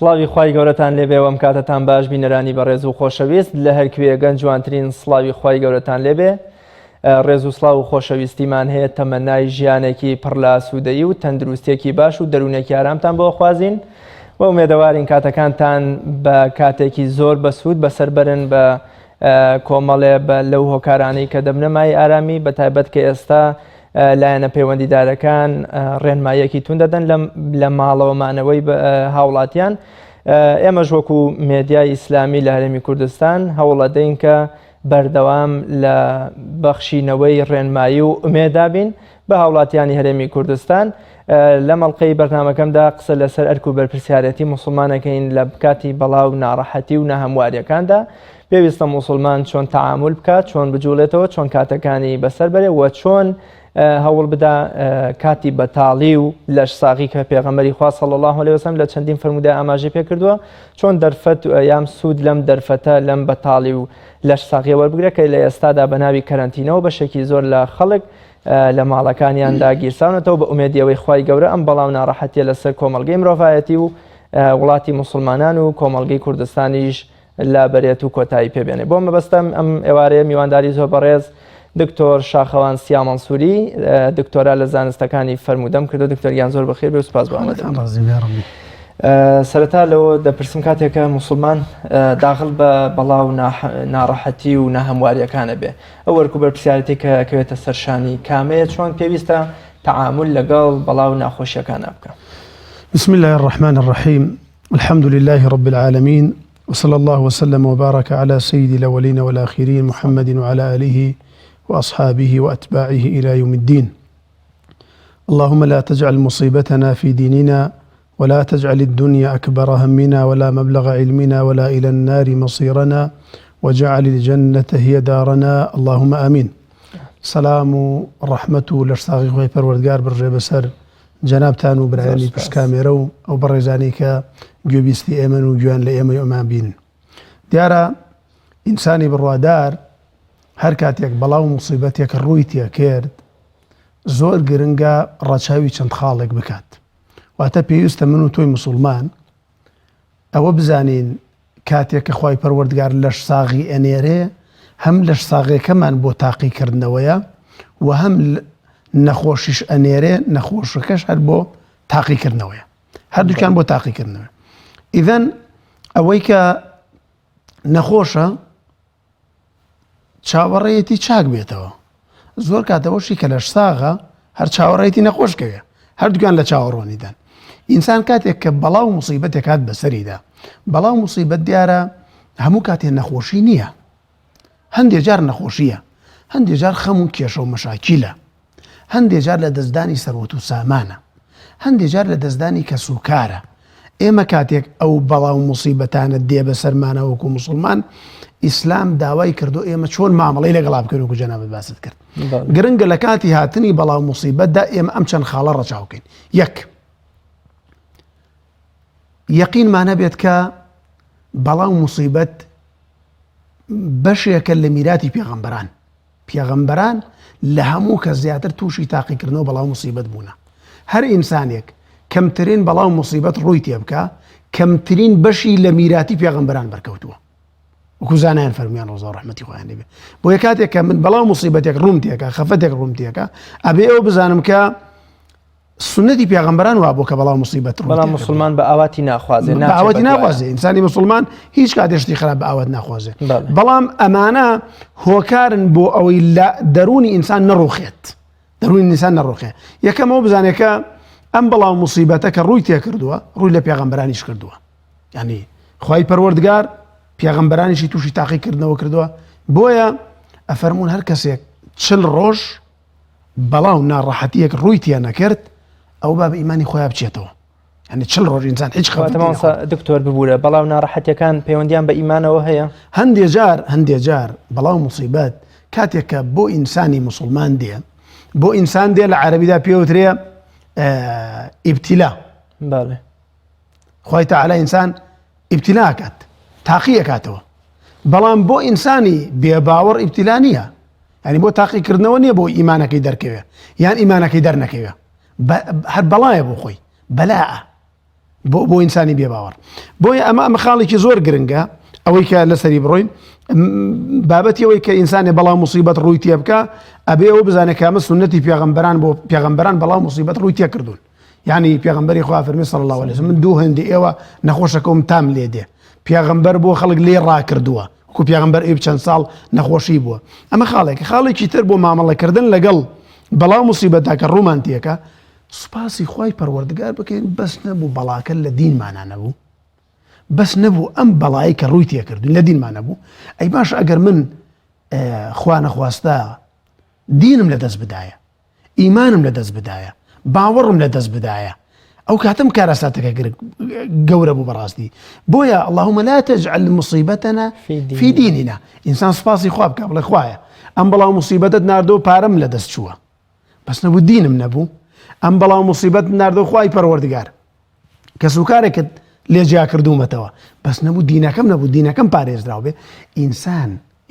سڵاوی خوای گەورەتان لێبێ و ئەم کاتتان باش بینەرانی بەڕێز و خۆشەویست لە هەر کوێگەن جوانترین سڵاوی خوای گەورەتان لێبێ. ڕێز و سڵاو و خۆشەویستیمان هەیە تەمەنای ژیانێکی پڕ لە ئاسوودەیی و تەندروستێکی باش و دەروونێکی ئارامتان بۆ خوازین و ئومێدەوارین کاتەکانتان بە کاتێکی زۆر بەسوود بەسەربەرن بە کۆمەڵێ لەو هۆکارانەی کە دەبنەمای ئارامی بە تایبەت کە ئێستا لایەنە پەیوەندیدارەکان ڕێنماییەکی تون دەدەن لە ماڵەوەمانەوەی هاوڵاتیان. ئێمەش وەکو مێدیای ئیسلامی لە هەرێمی کوردستان هەوڵ دەدەین کە بەردەوام لە بەخشینەوەی ڕێنمایی و ئومێدابین بە هاوڵاتیانی هەرێمی کوردستان. لە مەڵقەی بەرنامەکەمدا قسە لەسەر ئەرک و بەرپرسیارەتی موسڵمانەکەین لە کاتی بەڵاو ناڕەحەتی و ناهەمواریەکاندا. پێویستە موسڵمان چۆن تەعامل بکات، چۆن بجوڵێتەوە، چۆن کاتەکانی بەسەر بەرێ و چۆن هەوڵ بدا کاتی بەتاڵی و لەش ساغی کە پێغەمبەری خوا صلی الله علیه وسلم لە چەندین فەرموودە ئاماژەی پێ کردووە چۆن دەرفەت یام سوود لەم دەرفەتە لەم بەتاڵی و لەش ساغی وەربگرێت کە لە ئێستادا بە ناوی کەرەنتینەوە بەشێکی زۆر لە خەڵک لە ماڵەکانیاندا گیرساونەتەوە بە ئومێدیەوەی خوای گەورە ئەم بەڵاو ناڕەحەتیە لەسەر کۆمەڵگەی مرۆڤایەتی و وڵاتی موسڵمانان و کۆمەڵگەی کوردستانیش لا بەرێت و کۆتایی پێبێنێ. بۆ مەبەستم ئەم ئێوارەیە میوانداری زۆر بەڕێز دکتۆر شاخەوان سیا مەنسووری دکتۆرا لە زانستەکانی فەرموودەم کردو. دکتۆریان زۆر بەخێر بێ و سوپاس بۆ ئامادەبوون. سەرەتا لەوە دەپرسم کاتێکە موسڵمان داخل بە بەڵاو ناڕەحەتی و ناهەمواریەکانە بێ ئەو وەرک و بەرپرسیارەتی کە ئەکەوێتە سەرشانی کامەیە چۆن پێویستە تەعامل لەگەڵ بەڵاو ناخۆشیەکانە بکە؟ بسم الله الرحمن الرحيم الحمد لله رب العالمين وصلى الله وسلم وبارك على سيد الأولين والآخرين محمد وعلى آله وأصحابه وأتباعه إلى يوم الدين. اللهم لا تجعل مصيبتنا في ديننا ولا تجعل الدنيا أكبر همنا ولا مبلغ علمنا ولا إلى النار مصيرنا وجعل الجنة هي دارنا اللهم آمين. سلام ورحمة لشتاغي خوي پروردگار برجي بسر جناب تانو برایانی پشکامێرە و ئەو بەڕێزانی کە گوێبیستی ئێمەن و گویان لە ئێمە ئەمان بین. دیارە ئینسانی بڕوادار هەر کاتێک بەڵاو موسیبەتێک ڕووی تێ کرد زۆر گرنگە ڕەچاوی چەند خاڵێک بکات. واتە پێویستە من و تۆی موسڵمان ئەوە بزانین کاتێک کە خوای پەروەردگار لەش ساغی ئەنێرێ هەم لەش ساغیەکەمان بۆ تاقیکردنەوەیە و هەم نەخۆشیش ئەنێرێ نەخۆشەکەش هەر بۆ تاقیکردنەوەیە، هەردووکیان بۆ تاقیکردنەوە. ئیدەن ئەوەی کە نەخۆشە چاوەڕێیەتی چاک بێتەوە. زۆر کاتەوەشی کە لەش ساغە هەر چاوەڕێیەتی نەخۆشکەوێ، هەردووکیان لە چاوەڕۆنیدان. ئینسان کاتێک کە بەڵاو موسیبەتێک هات بەسەریدا، بەڵاو موسیبەت دیارە هەموو کاتێ نەخۆشی نییە، هەندێک جار نەخۆشیە، هەندێک جار خەم و کێشە و مەشاکیلە، هەندێک جار لە دەستدانی سەروەت و سامانە، هەندێک جار لە دەستدانی کەس و کارە. ئێمە کاتێک ئەو بەڵاو موسیبەتانە دێ بە سەرمانە وەکو موسڵمان ئیسلام داوای کردو ئێمە چۆن مامەڵەی لەگەڵا بکەین وەکو جەنابەت باست کرد. گرنگە لە کاتی هاتنی بەڵاو موسیبەتدا ئێمە ئەم چەند خاڵە ڕەچاو بکەین. یەک، یەقینمان هەبێت کە بەڵاو موسیبەت بەشێکە لە میراتی پێغەمبەران. پێغەمبەران لە هەموو کە زیاتر تووشی تاقیکردنەوە بەڵاو موسیبەت بوونە. هەر ئینسانێک کەمترین بەڵاو موسیبەت ڕووی تێ بکە کەمترین بەشی لە میراتی پێغەمبەران بەرکەوتووە. وەکو زانایان فەرمویان ڕۆزا و ڕەحمەتی خۆیان لێبێ. بۆ یە کاتێک کە من بەڵاو موسیبەتێک ڕووم تێکە، خەفەتێک ڕووم تێکە، ئەبێ ئەوە بزانم کە سنەتی پێغەمبەران وا بۆ کە بەڵاو موسیبەت ڕووی تێکە. بەڵام موسڵمان بە ئاواتی ناخوازێ، بە ئاواتی ناخوازێ. ئینسانی موسڵمان هیچ کاتێشتی خراپ بە ئاوات ناخوازێ. بەڵام ئەمانە هۆکارن بۆ ئەوەی لە دەرونی ئینسان نەڕوخێت، دەرونی ئینسان نەڕوخێ. یەکەمەوە بزانێت کە ئەم بەڵاو موسیبەتە کە ڕووی تێ کردووە ڕووی لە پێغەمبەرانیش کردووە. یعنی خوای پەروەردگار پێغەمبەرانیشی تووشی تاقیکردنەوە کردووە. بۆیە ئەفەرموون هەر کەسێک 40 ڕۆژ بەڵاو ناڕەحەتیەک ڕووی تێ نەکرد ئەو با بە ئیمانی خۆیان بچێتەوە. یعنی 40 ڕۆژ ئینسان هیچ خەفەت دکتۆر ببوورە بەڵاو ناڕەحەتیەکان پەیوەندیان بە ئیمانەوە هەیە. هەندێک جار بەڵاو موسیبەت کاتێک کە بۆ ئینسانی موسڵمان دێ، بۆ ئینسان دێ لە عەرەبیدا پێوترێ ئیبتیلا. بەڵێ خوای تەعالا ئینسان ئیبتیلا ئەکات، تاقی ئەکاتەوە. بەڵام بۆ ئینسانی بێباوەڕ ئیبتیلا نییە. ینی بۆ تاقیکردنەوە نییە بۆ ئیمانەکەی دەرکەوێ یان ئیمانەکەی دەرنەکەوێ، هەر بەڵایە بۆ خۆی بەلاە بۆ ئینسانی بێباوەڕ. بۆیە ئەمە خاڵێکی زۆر گرنگە ئەوەی کە لەسەری بڕۆین بابەتی ئەوەی کە ئینسانێ بەڵام موسیبەت ڕووی تێ بکە ئەبێ ئەوە بزانێت کامە سنەتی پێغەمبەران بۆ پێغەمبەران بەڵام موسیبەت ڕووی تێ کردوون. یعنی پێغەمبەری خوا فەرمی صلی الله علیه و سلم من دوو هەندی ئێوە نەخۆشەکەم تام لێ دێ پێغەمبەر بۆ خەڵک لێ ڕاکردووە وەکو پێغەمبەر ئێ چەند ساڵ نەخۆشی بووە. ئەمە خاڵێکی تر بۆ مامەڵەکردن لەگەڵ بەڵام موسیبەتە کە ڕوومان تێکە سوپاسی خوای پەروەردگار بکەین بەس نەبوو بەڵاکە لە دینمانە نەبوو بەس نەبوو ئەم بەڵایی کە ڕووی تێکردوین لە دینمان نەبوو. ئەی باش ئەگەر من خوا نەخواستە دینم لە دەست بدایە ئیمانم لە دەست بدایە باوەڕم لە دەست بدایە ئەو کاتم کارەساتەکە گەورە بوو بەڕاستی. بۆیە اللهم لا تجعل مصيبتنا في ديننا. ئینسان سوپاسی خوا بکە بڵێ خوایە ئەم بەڵاو موسیبەتت ناردۆ پارەم لە دەست چووە بەس نەبوو دینم نەبوو ئەم بەڵاو موسیبەت ناردۆ خوای پەروەردگار کە سوکارێکت لێجیا کردومەتەوە بەس نەبوو دینەکەم نەبوو دینەکەم پارێزراو بێ.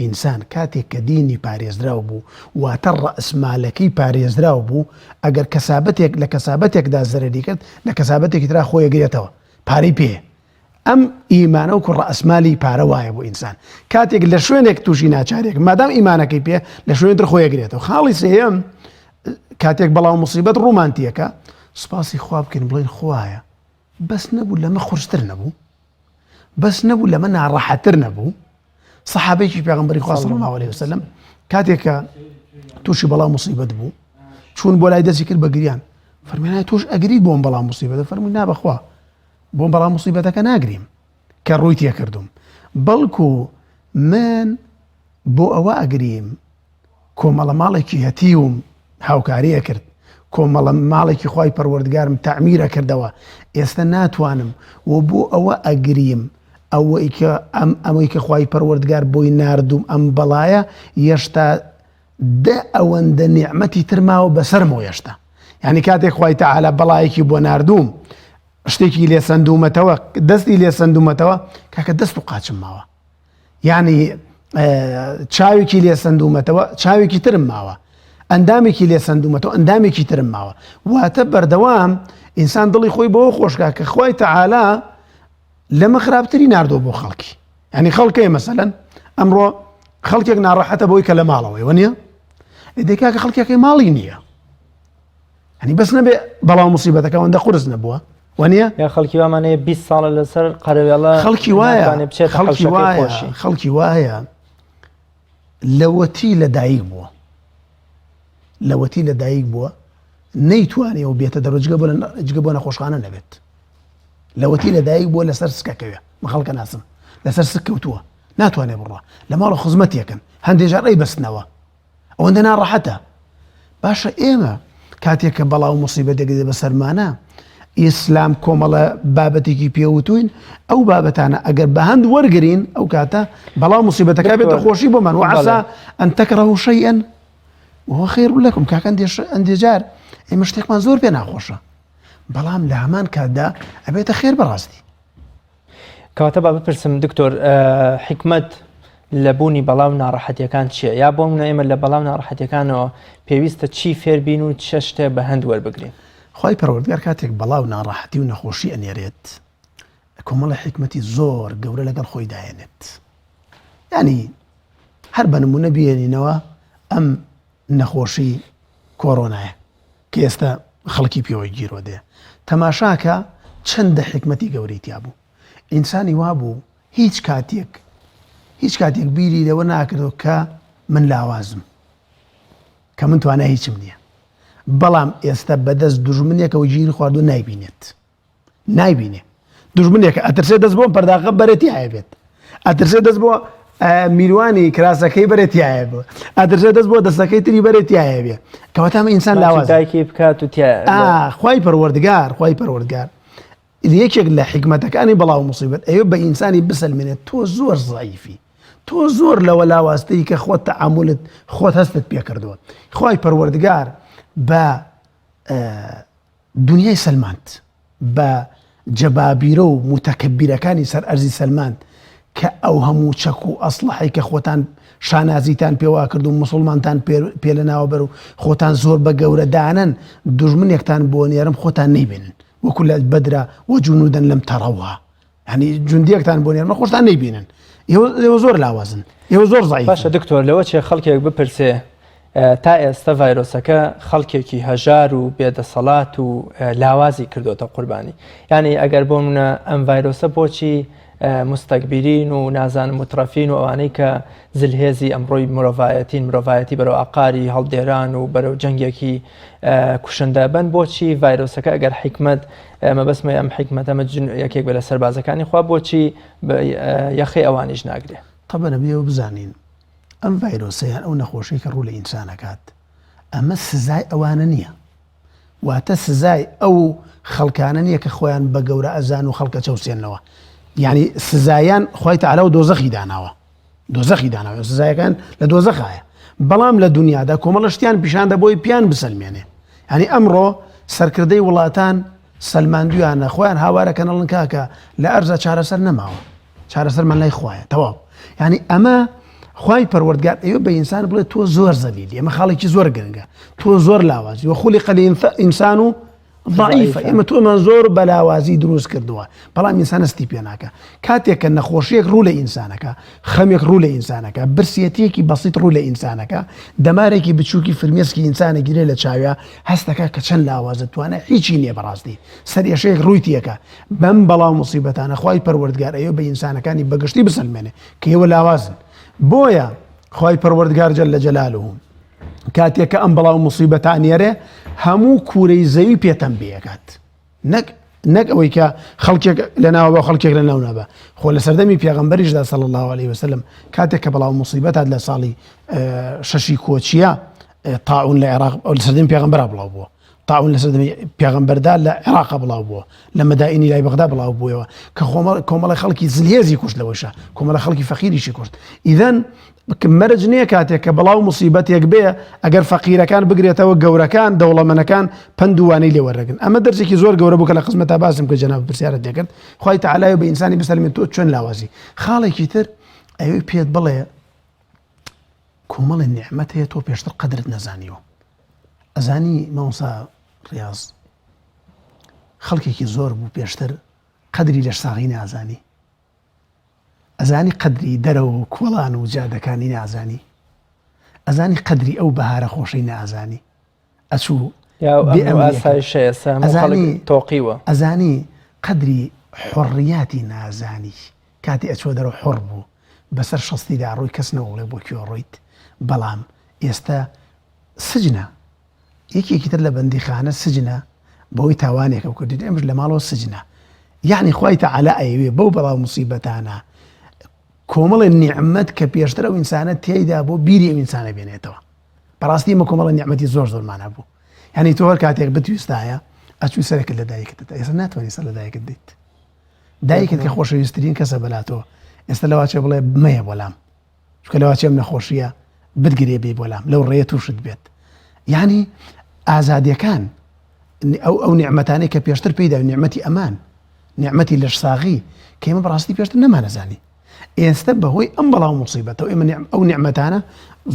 ئینسان کاتێک کە دینی پارێزراو بوو واتە ڕەئسمالەکەی پارێزراو بوو ئەگەر کەسابەتێک لە کەسابەتێکدا زەرەری کرد لە کەسابەتێکی ترا خۆی گرێتەوە پارەی پێ. ئەم ئیمانە و ڕەئسمالی پارە وایە بۆ ئینسان کاتێک لە شوێنێک تووشی ناچارێک مادام ئیمانەکەی پێ لە شوێنتر خۆی گرێتەوە. خاڵی سێیەم کاتێک بەڵاو موسیبەت ڕوومانتیەکە سوپاسی خوا بکەین بڵێن خوایە بەس نەبوو لەمە خورستر نەبوو بەس نەبوو لەمە ناڕەحەتر نەبوو. سەحابەیەکی پێغەمبەری خوا صلی الله علیه وسلم کاتێک کە تووشی بەڵاو موسیبەت بوو چوون بۆ لای دەستی کرد بە گریان فەرمووی تۆش ئەگریت بۆم بەڵاو موسیبەتە فەرمووی نا بەخوا بۆم بەڵاو موسیبەتەکە ناگریم کە ڕووی تێ کردوم بەڵکو من بۆ ئەوە ئەگریم کۆمەڵە ماڵێکی هەتیوم هاوکاریە کرد کۆمەڵە ماڵێکی خوای پەروەردگارم تعمیرە کردەوە ئێستا ناتوانم و بۆ ئەوە ئەگریم ئەوەی کە خوای پەروەردگار بۆی ناردوم ئەم بەڵایە هێشتا دە ئەوەندە نیعمەتی ترماوە بەسەرمەوە هێشتا. یعنی کاتێک خوای تەعالا بەڵایەکی بۆ ناردوم شتێکی لێ سندومەتەوە دەستی لێ سندومەتەوە کاکە دەست و قاچم ماوە یعنی چاوێکی لێ سندومەتەوە چاوێکی ترم ماوە ئەندامێکی لێ سندومەتەوە ئەندامێکی ترم ماوە. واتە بەردەوام ئینسان دڵی خۆی بۆ خۆشکا کە خوای تەعالا لەمە خراپتری ناردۆ بۆ خەڵکی. ینی خەڵکەیە مەسەلەن ئەمڕۆ خەڵکێک ناڕەحەتە بۆی کە لە ماڵەوەی وە نییە دەیکا کە خەڵکێکی ماڵی نییە ینی بەس نەبێ بەڵاو موسیبەتەکە ئەوەندە قورس نەبووە وە نییە یا خەڵکی وامانەیە 20 ساڵە لەسەر قەرەوێڵە خەڵکی وایە لەوەتی لەدایک بووە نەیتوانێ و بێتە دەرۆ جگە بۆ نەخۆشخانە نەبێت لەوەتی لەدایک بووە لەسەر سکەکەوێ من خەڵکە ناسم لەسەر سک کەوتووە ناتوانێ بڕوە لە ماڵە خزمەتیەکەن هەندێک ڕێی بەستنەوە ئەوەندە ناڕەحەتە. باشە ئێمە کاتێک کە بەڵاو موسیبەتێک دێ بەسەرمانە ئیسلام کۆمەڵە بابەتێکی پێوتوین ئەو بابەتانە ئەگەر بە هەند وەرگرین ئەو کاتە بەڵاو موسیبەتەکە بێتە خۆشی بۆمان وعسا ئەن تەکرهوا شەیئا وهو خەیر لەکم کاکە ئەندێجار ئێمە شتێکمان زۆر پێ ناخۆشە بەڵام لە هەمان کاتدا ئەبێتە خێر بەڕاستی. کەواتە با بپرسم دکتۆر حکمت لە بوونی بەڵاو ناڕەحەتیەکان چییە یا بۆ منە ئێمە لە بەڵاو ناڕەحەتیەکانەوە پێویستە چی فێربین و چ شتێ بە هەند وەربگرین؟ خوای پەروەردگار کاتێک بەڵاو ناڕەحەتی و نەخۆشی ئەنێرێت کۆمەڵە حکمەتی زۆر گەورە لەگەڵ خۆی داێنێت. ینی هەر بە نمونە بێنینەوە ئەم نەخۆشی کۆڕۆنایە کە ئێستا خەڵکی پێوەی گیرۆ دێ تەماشاکە چەندە حکمەتی گەورەی تیا بوو. ئینسانی وابوو هیچ کاتێک بیری لەوە ناکردەوە کە من لاوازم کە من توانای هیچم نییە بەڵام ئێستا بەدەست دوژمنێکەوە گیری خواردو نایبینێ دوژمنێکە ئەترسێ دەست بۆ پەرداخە بەرەتی هەیەبێت ئەترسێ دەست بۆ میروانی کراسەکەی بەرێتی هەیە بوو ئەترسێ دەست بۆ دەستەکەی تری بەرێتی هەیەبێ کەواتە ئینسان لاوازایکی بکات و خوای پەروەردگار یەکێک لە حکمەتەکانی بەڵاو موسیبەت ئەوە بە ئینسانی بسەلمێنێت تۆ زۆر زەعیفی تۆ زۆر لەوە لاواستەی کە خۆت تەعاملت خۆت هەستت پێ کردووە. خوای پەروەردگار بە دنیای سەلماند بە جەبابیرە و متەکەبیرەکانی سەر ئەرزی سەلماند کە ئەو هەموو چەک و ئەسڵحی کە خۆتان شانازیتان پێوا کرد و مسلمانتان پێ لە ناوبەر و خۆتان زۆر بە گەورەدانن دوژمنێکتان بۆ نێرم خۆتان نەیبێنن وكل بدر وجنودا لم تروها يعني جنديەکتان بۆ نێرمە خۆشتان نەیبینن ئێوە زۆر لاوازن ئێوە زۆر ضعیف باشە دکتۆر لەوە چێ خەڵکێک بپرسێ تا ئێستا ڤایرۆسەکە خەڵکێکی هەژار و بێدەسەڵات و لاوازی کردوتە قوربانی یعنی ئەگەر بۆ منە ئەم ڤایرۆسە بۆچی مستەکبیرین و نازانم مترەفین و ئەوانەی کە زلهێزی ئەمڕۆی مرۆڤایەتی بەرەو ئاقاری هەڵدێران و بەرەو جەنگێکی کوشندە بن بۆچی ڤایرۆسەکە ئەگەر حکمت مەبەسمە ئەم حکمەتەمە یەکێک بە لە سەربازەکانی خوا بۆچی یەخی ئەوانیش ناگرێ طبعا نەبێەوە بزانین ئەم ڤایرۆسەیان ئەو نەخۆشی کە ڕوو لە ئینسانەکات ئەمە سزای ئەوانە نییە واتە سزای ئەو خەڵکانە نییە کە خۆیان بە گەورە ئەزان و خەڵکە چەوسێنەوە یعنی سزایان خوای تەعالا و دۆزەخی داناوە سزایەکان لە دۆزەخایە بەڵام لە دنیادا کۆمەڵە شتیان پیشاندە بۆی پیان بسەلمێنێ یعنی ئەمڕۆ سەرکردەی وڵاتان سەلماندویانە خۆیان هاوارەکە نەڵن کاکە لە ئەرزە چارەسەر نەماوە چارەسەرمان لای خوایە تەواو یعنی ئەمە خوای پەروەردگار ئێوە بە ئینسان بڵێت تۆ زۆر زەلیلی ئەمە خاڵێکی زۆر گرنگە تۆ زۆر لاوازی و خولیق الئینسان و ضعیفە ئێمە تۆمان زۆر بە لاوازی دروست کردووە بەڵام ئینسان هەستی پێ ناکە کاتێک کە نەخۆشیەک ڕوو لە ئینسانەکە خەمێک ڕوو لە ئینسانەکە برسیەتێکی بەسیط ڕوو لە ئینسانەکە دەمارێکی بچووکی فرمێسکی ئینسانە گیرێ لە چاویە هەستەکە کە چەند لاوازە توانە هیچی نییە بەڕاستی سەرێشەیەک ڕووی تیەکە بەم بەڵاو موسیبەتانە خوای پەروەردگار ئەوە بە ئینسانەکانی بەگشتی بسەلمێنێ کە ئێوە لاوازن بۆیە خوای پەروەردگار جەل جەلالوه کاتێک کە ئەم بەڵاو موسیبەتان نێرێ هەموو کوورەی زەوی پێتەنبیەکات نەک ئەوەی کە خەڵکێک لەناوە بە خەڵکێک لەناو نەبە خۆ لە سەردەمی پێغەمبەریشدا صلی الله عليه وسلم کاتێک کە بەڵاو موسیبەتات لە ساڵی شەشی کۆچیە طاعون لە عێراق لە سەردەمی پێغەمبەرا بڵاو بووە طاعون لە سەردەمی پێغەمبەردا لە عێراق بڵاو بووە لە مەدائینی لای بەغدا بڵاو بووەوە کە کۆمەڵی خەڵکی زلهێزی کوشت لەوەشە کۆمەڵی خەڵکی فەقیریشی کوشت ئیدەن مەرج نییە کاتێک کە بەڵاو موسیبەتێک بێ ئەگەر فەقیرەکان بگرێتەوە گەورەکان دەوڵەمەنەکان پندوانەی لێوەرەگرن ئەمە دەرجێکی زۆر گەورە بوو کە لە قسمەتا باسم کە جەناب پرسیارەت دەکرد خوای تەعالا بە ئینسانی بسەلمێن تۆ چۆن لاوازی خاڵێکی تر ئەوەی پێت بڵێ کۆمەڵی نیعمەت هەیە تۆ پێشتر قەدرت نەزانیوە ئەزانی مامۆستا ڕیاض خەڵکێکی زۆر بوو پێشتر قەدری لەش ساغی نازانی ئەزانی قەدری دەرە و کوڵان و جادەکانی نازانی ئەزانی قەدری ئەو بەهارە خۆشەی نازانی ئەچوو تۆقیوە ئەزانی قەدری حڕیاتی نازانی کاتی ئەچوە دەرە حڕ بوو بەسەر شەستیدا ڕووی کەس نەوڵێ بۆ کوێ ڕۆیت بەڵام ئێستا سجنە یەکێکی تر لە بەندیخانە سجنە بەوەی تاوانێکە و کردیت ئەمش لە ماڵەوە سجنە یعنی خوای تەعالا ئەیەوێ بەو بەڵاو موسیبەتانە کۆمەڵی نیعمەت کە پێشتر ئەو ئینسانە تێیدا بۆ بیری ئەو ئینسانە بێنێتەوە بەڕاستی ئمە کۆمەڵی نیعمەتی زۆر زۆرمانە بوو یعنی تۆ هەر کاتێک بتویستایە ئەچووی سەرێکت لە دایکت ئێستا ناتوانانی سەر لە دایکت دیت دایکت کە خۆشەویستترین کەسە بەلاتەوە ئێستا لەواچێ بڵێ بمەیە بۆلام چونکە لەواچێم نەخۆشیە بتگرێ بێ بۆلام لەو ڕێیە تووشت بێت یعنی ئازادیەکان ئەو نیعمەتانەی کە پێشتر پێیدا نیعمەتی ئەمان نیعمەتی لەش ساغی کە ئێمە بەڕاستی پێشتر نەمانەزانی ئێستا بەهۆی ئەم بەڵاو موسیبەتەوە ئێمە ئەو نیعمەتانە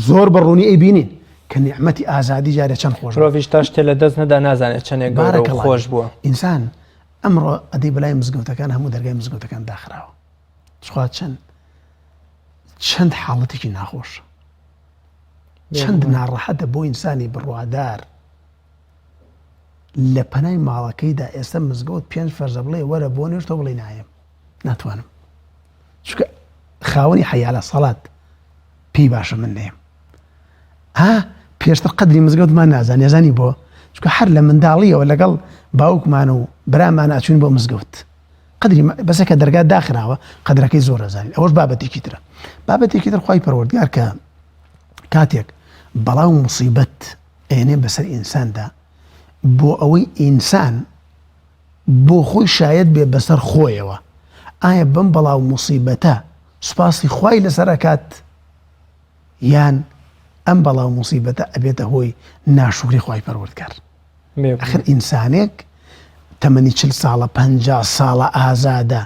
زۆر بەڕوونی ئەیبینین کە نیعمەتی ئازادی جارێ چەند خۆش مرۆڤیش تا شتێ لە دەست نەدا نازانێت چەندێک گەورە و خۆش بووە ئینسان ئەمڕۆ ئەدەی بەلای مزگەوتەکان هەموو دەرگای مزگەوتەکان داخراوە چخوا چەند حاڵەتێکی ناخۆش چەند ناڕەحەتە بۆ ئینسانی بڕوادار لە پەنای ماڵەکەیدا ئێستا مزگەوت 5 فەرزە بڵێ وەرە بۆ نوێژ تۆ بڵێ نایم ناتوانم چونکە خاوەنی حەیالە سەڵات پێی باشە من نێم پێشتر قەدری مزگەوتمان نازانی ێزانی بۆ چونکە هەر لە منداڵیەوە لەگەڵ باوکمان و برامان ئاچوین بۆ مزگەوت قەدری بەسەکە دەرگا داخراوە قەدرەکەی زۆر ئەزانین ئەوەش بابەتێکی ترە بابەتێکی تر خوای پەروەردگار کە کاتێک بەڵاو موسیبەت ئێنێ بەسەر ئینساندا بۆ ئەوەی ئینسان بۆ خۆی شاید بێ بەسەر خۆیەوە ئایا بەم بەڵاو موسیبەتە سوپاسی خوای لەسەرەکات یان ئەم بەڵاو موسیبەتە ئەبێتە هۆی ناشکری خوای پەروەردگار ئەخر ئینسانێک تەمەنی 40 ساڵە 50 ساڵە ئازادە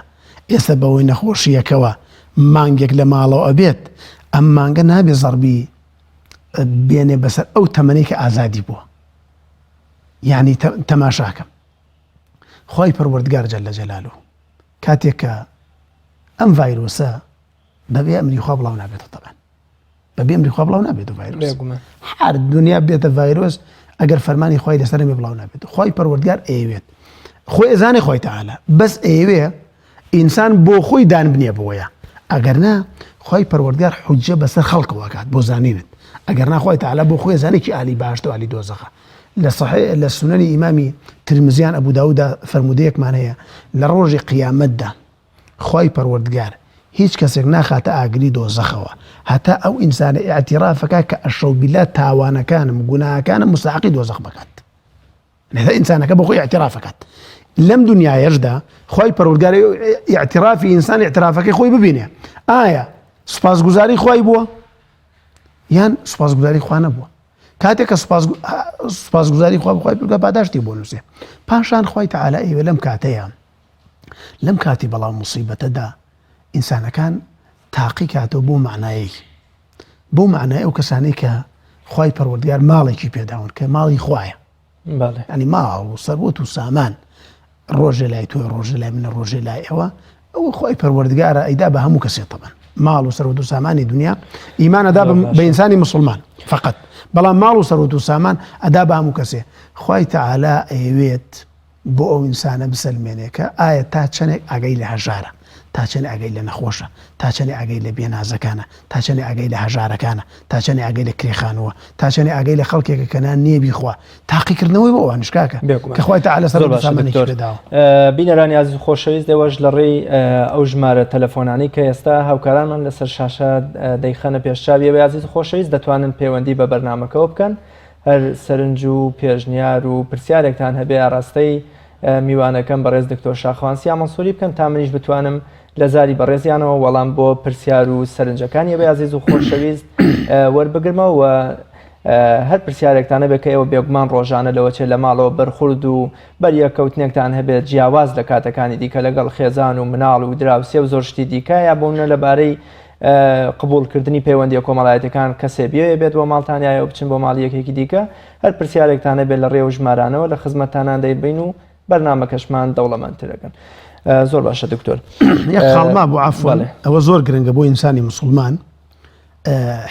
ئێستا بەوەی نەخۆشیەکەوە مانگێک لە ماڵەوە ئەبێت ئەم مانگە نابێ زەڕبی بێنێ بەسەر ئەو تەمەنەی کە ئازادی بووە یعنی تەماشاکەم خۆی پەروەردگار جەلە جەلالوه کاتێک کە ئەم ڤایرۆسە بەبێ ئەمری خوا بڵاو نابێتە طبعاً بەبێ ئەمری خوا بڵاو نابێت ڤایرۆس هەر دنیا بێتە ڤایرۆس ئەگەر فەرمانی خوای لەسەرمێ بڵاو نابێت خۆی پەروەردگار ئەیەوێت خۆی ئەزانێ خۆی تەعالا بەس ئەیەوێ ئینسان بۆ خۆی دان بنێ بۆیە ئەگەر نا خۆی پەروەردگار حوجە بەسەر خەڵکە واکات بۆ زانینت ئەگەر نا خۆی تەعالا بۆ خۆی زانێکی ئالی باشتە و ئالی دۆزەخە لە سونەنی ئیمامی ترمزیان ئەبوو داوودا فەرمودەیەکمان هەیە لە ڕۆژی قیامەتدا خۆی پەروەردگار هیچ کەسێک ناخاتە ئاگری دۆزەخەوە هەتا ئەو ئینسانە ئیعتیرافەکە کە ئەشەو بیلە تاوانەکانم گوناهەکانم مستحقی دۆزەخ بکات لێرە ئینسانەکە بۆ خۆی ئیعتیرافەکات لەم دنیایەشدا خۆی پەروەردگار ئیعترافی ئینسان ئیعترافەکەی خۆی ببینێ ئایا سوپاسگوزاری خۆی بووە یان سوپاسگوزاری خوا نەبووە کاتێک کە سوپاسگوزاری خوا بخوای بگە پاداشتی بۆ نووسێ پاشان خۆی تەعالا ئێوە لەم کاتەیە لەم کاتی بەڵام موسیبەتەدا ئینسانەکان تاقی کاتەوە بۆ معنایەکی بۆ معنای ئەو کەسانەی کە خۆی پەروەردگار ماڵێکی پێداون کە ماڵی خوایە ینی ماڵ و سەربوت و سامان ڕۆژێ لای تۆ ڕۆژێ لای منە ڕۆژێ لای ئەوە ئەوە خۆی پەروەردگارە ئەیدا بە هەموو کەسێ تەبەن ماڵ و سەربوت و سامانی دنیا ئیمان ئەدا بە ئینسانی مسلمان فقط بەڵام ماڵ و سەربوت و سامان ئەدا بە هەموو کەسێ خۆی تەعالا ئەیەوێت بۆ ئەو ئینسانە بسەلمێنێ کە ئایا تا چەندێک ئاگەی لە هەژارە تا چەندێک ئاگەی لە نەخۆشە تا چەندێک ئاگەی لە بێنازەکانە تا چەندێک ئاگەی لە هەژارەکانە تا چەندێک ئاگەی لە کرێخانەوە تا چەندێک ئاگەی لە خەڵکێکە کە نێبی خوا تاقیکردنەوەی بۆ ئەوانشکاکە کە خۆی تەعالا سەر بە سامانێکی پێداوە بینەرانی عەزیز و خۆشەویست دەوەش لە ڕێی ئەو ژمارە تەلەفۆنانی کە ئێستا هاوکارانمان لەسەر شاشە دەیخەنە پێشچاویەوە عەزیز و خۆشەویست دەتوانن پەیوەندی بە بەرنامەکەەوە بکەن هەر سەرنج و پێشنیار و پرسیارێکتان هەبێ ئاراستەی میوانەکەم بەڕێز دکتۆر شاخەوان سیا مەنسووری بکەن تا منیش بتوانم لە زاری بەڕێزیانەوە وەڵام بۆ پرسیار و سەرنجەکانی بە عەزیز و خۆشەویست وەربگرمەوە هەر پرسیارێکتانە بێت کە ئێوە بێگومان ڕۆژانە لەوە چێت لە ماڵەوە بەرخورد و بەریەکەوتنێکتان هەبێت جیاواز لە کاتەکانی دیکە لەگەڵ خێزان و مناڵ و دراوسێ و زۆر شتی دیکایە بۆنە لەبارەی قبولکردنی پەیوەندی کۆمەڵایەتەکان کەسێ بێت بۆ ماڵتانایە و بچن بۆ ماڵ یەکێکی دیکە هەر پرسیارێکتانە بێت لە ڕێوە ژمارانەوە لە خزمەتتانان دەیبین و بەرنامەکەشمان دەوڵەمەندترەکەن زۆر باشە دکتۆر یەک خاڵما بوو عەفوان ئەوە زۆر گرنگە بۆ ئینسانی مسلمان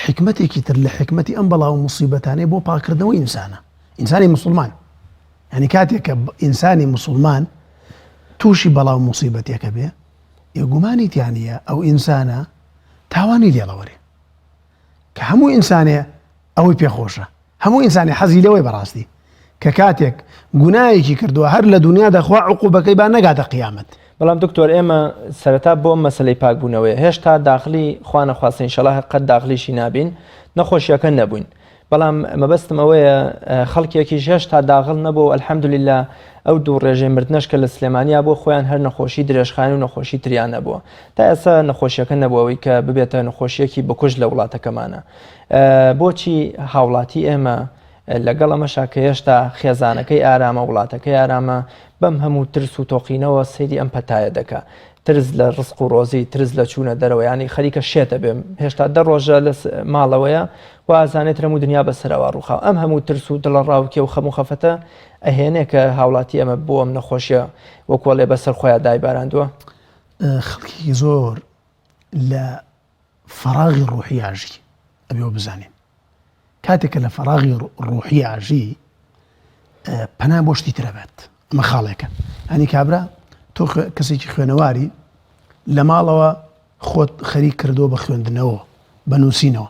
حکمتێکی تر لە حکمەتی ئەم بەڵاو موسیبەتانەی بۆ پاکردنەوەی ئینسانە ئینسانی مسلمان یعنی کاتێک کە ئینسانی مسلمان تووشی بەڵاو موسیبەتێکە بێ یێگومانی تیانە ئەو ئینسانە تاوانی لێڵەوەرێ کە هەموو ئینسانێ ئەوەی پێخۆشە هەموو ئینسانی حەزی لەوەی بەڕاستی کە کاتێک گوناهێکی کردووە هەر لە دنیادا خوا عقوبەکەی با نەگاتە قیامەت بەڵام دکتۆر ئێمە سەرەتا بۆ مەسەلەی پاکبوونەوەی هێشتا داخلی خوا نەخواستە ئینشەڵڵا قەت داخلیشی نابین نەخۆشیەکە نەبووین بەڵام مەبەستم ئەوەیە خەڵکێکیش هێشتا داخل نەبوو ئەلحەمدولیلا ئەو دوو ڕێژەی مردنەش کە لە سلێمانیا بۆ خۆیان هەر نەخۆشی درێژخانی و نەخۆشی تریان نەبووە تا ئێستا نەخۆشیەکە نەبووەوەی کە ببێتە نەخۆشیەکی بکوژ لە وڵاتەکەمانە بۆچی هاوڵاتی ئێمە لەگەڵ ئەمەشا کە هێشتا خێزانەکەی ئارامە وڵاتەکەی ئارامە بەم هەموو ترس و تۆقینەوە سەیری ئەم پەتایە دەکا ترس لە ڕزق و ڕۆزی ترس لە چوونە دەرەوە ینی خەریکە شێتە بێم هێشتا دە ڕۆژە لە ماڵەوەیە و ئازانێت هەموو دنیا بەسەرەوە ڕووخاو ئەم هەموو ترس و دڵە ڕاوکێ و خەم و خەفەتە ئەهێنێ کە هاوڵاتی ئەمە بۆ ئەم نەخۆشیە وەکوڵێ بەسەر خۆیان دایباراندووە خەڵکی زۆر لە فەراغی ڕوحی ئاژی ئەبێەوە بزانین کاتێکە لە فەراغی ڕوحی ئاژی پەنا بۆ شتی ترە بێت ئەمە خاڵێکە هەنی کابرا تۆ کەسێکی خوێنەواری لە ماڵەوە خۆت خەریک کردو بە خوێندنەوە بە نووسینەوە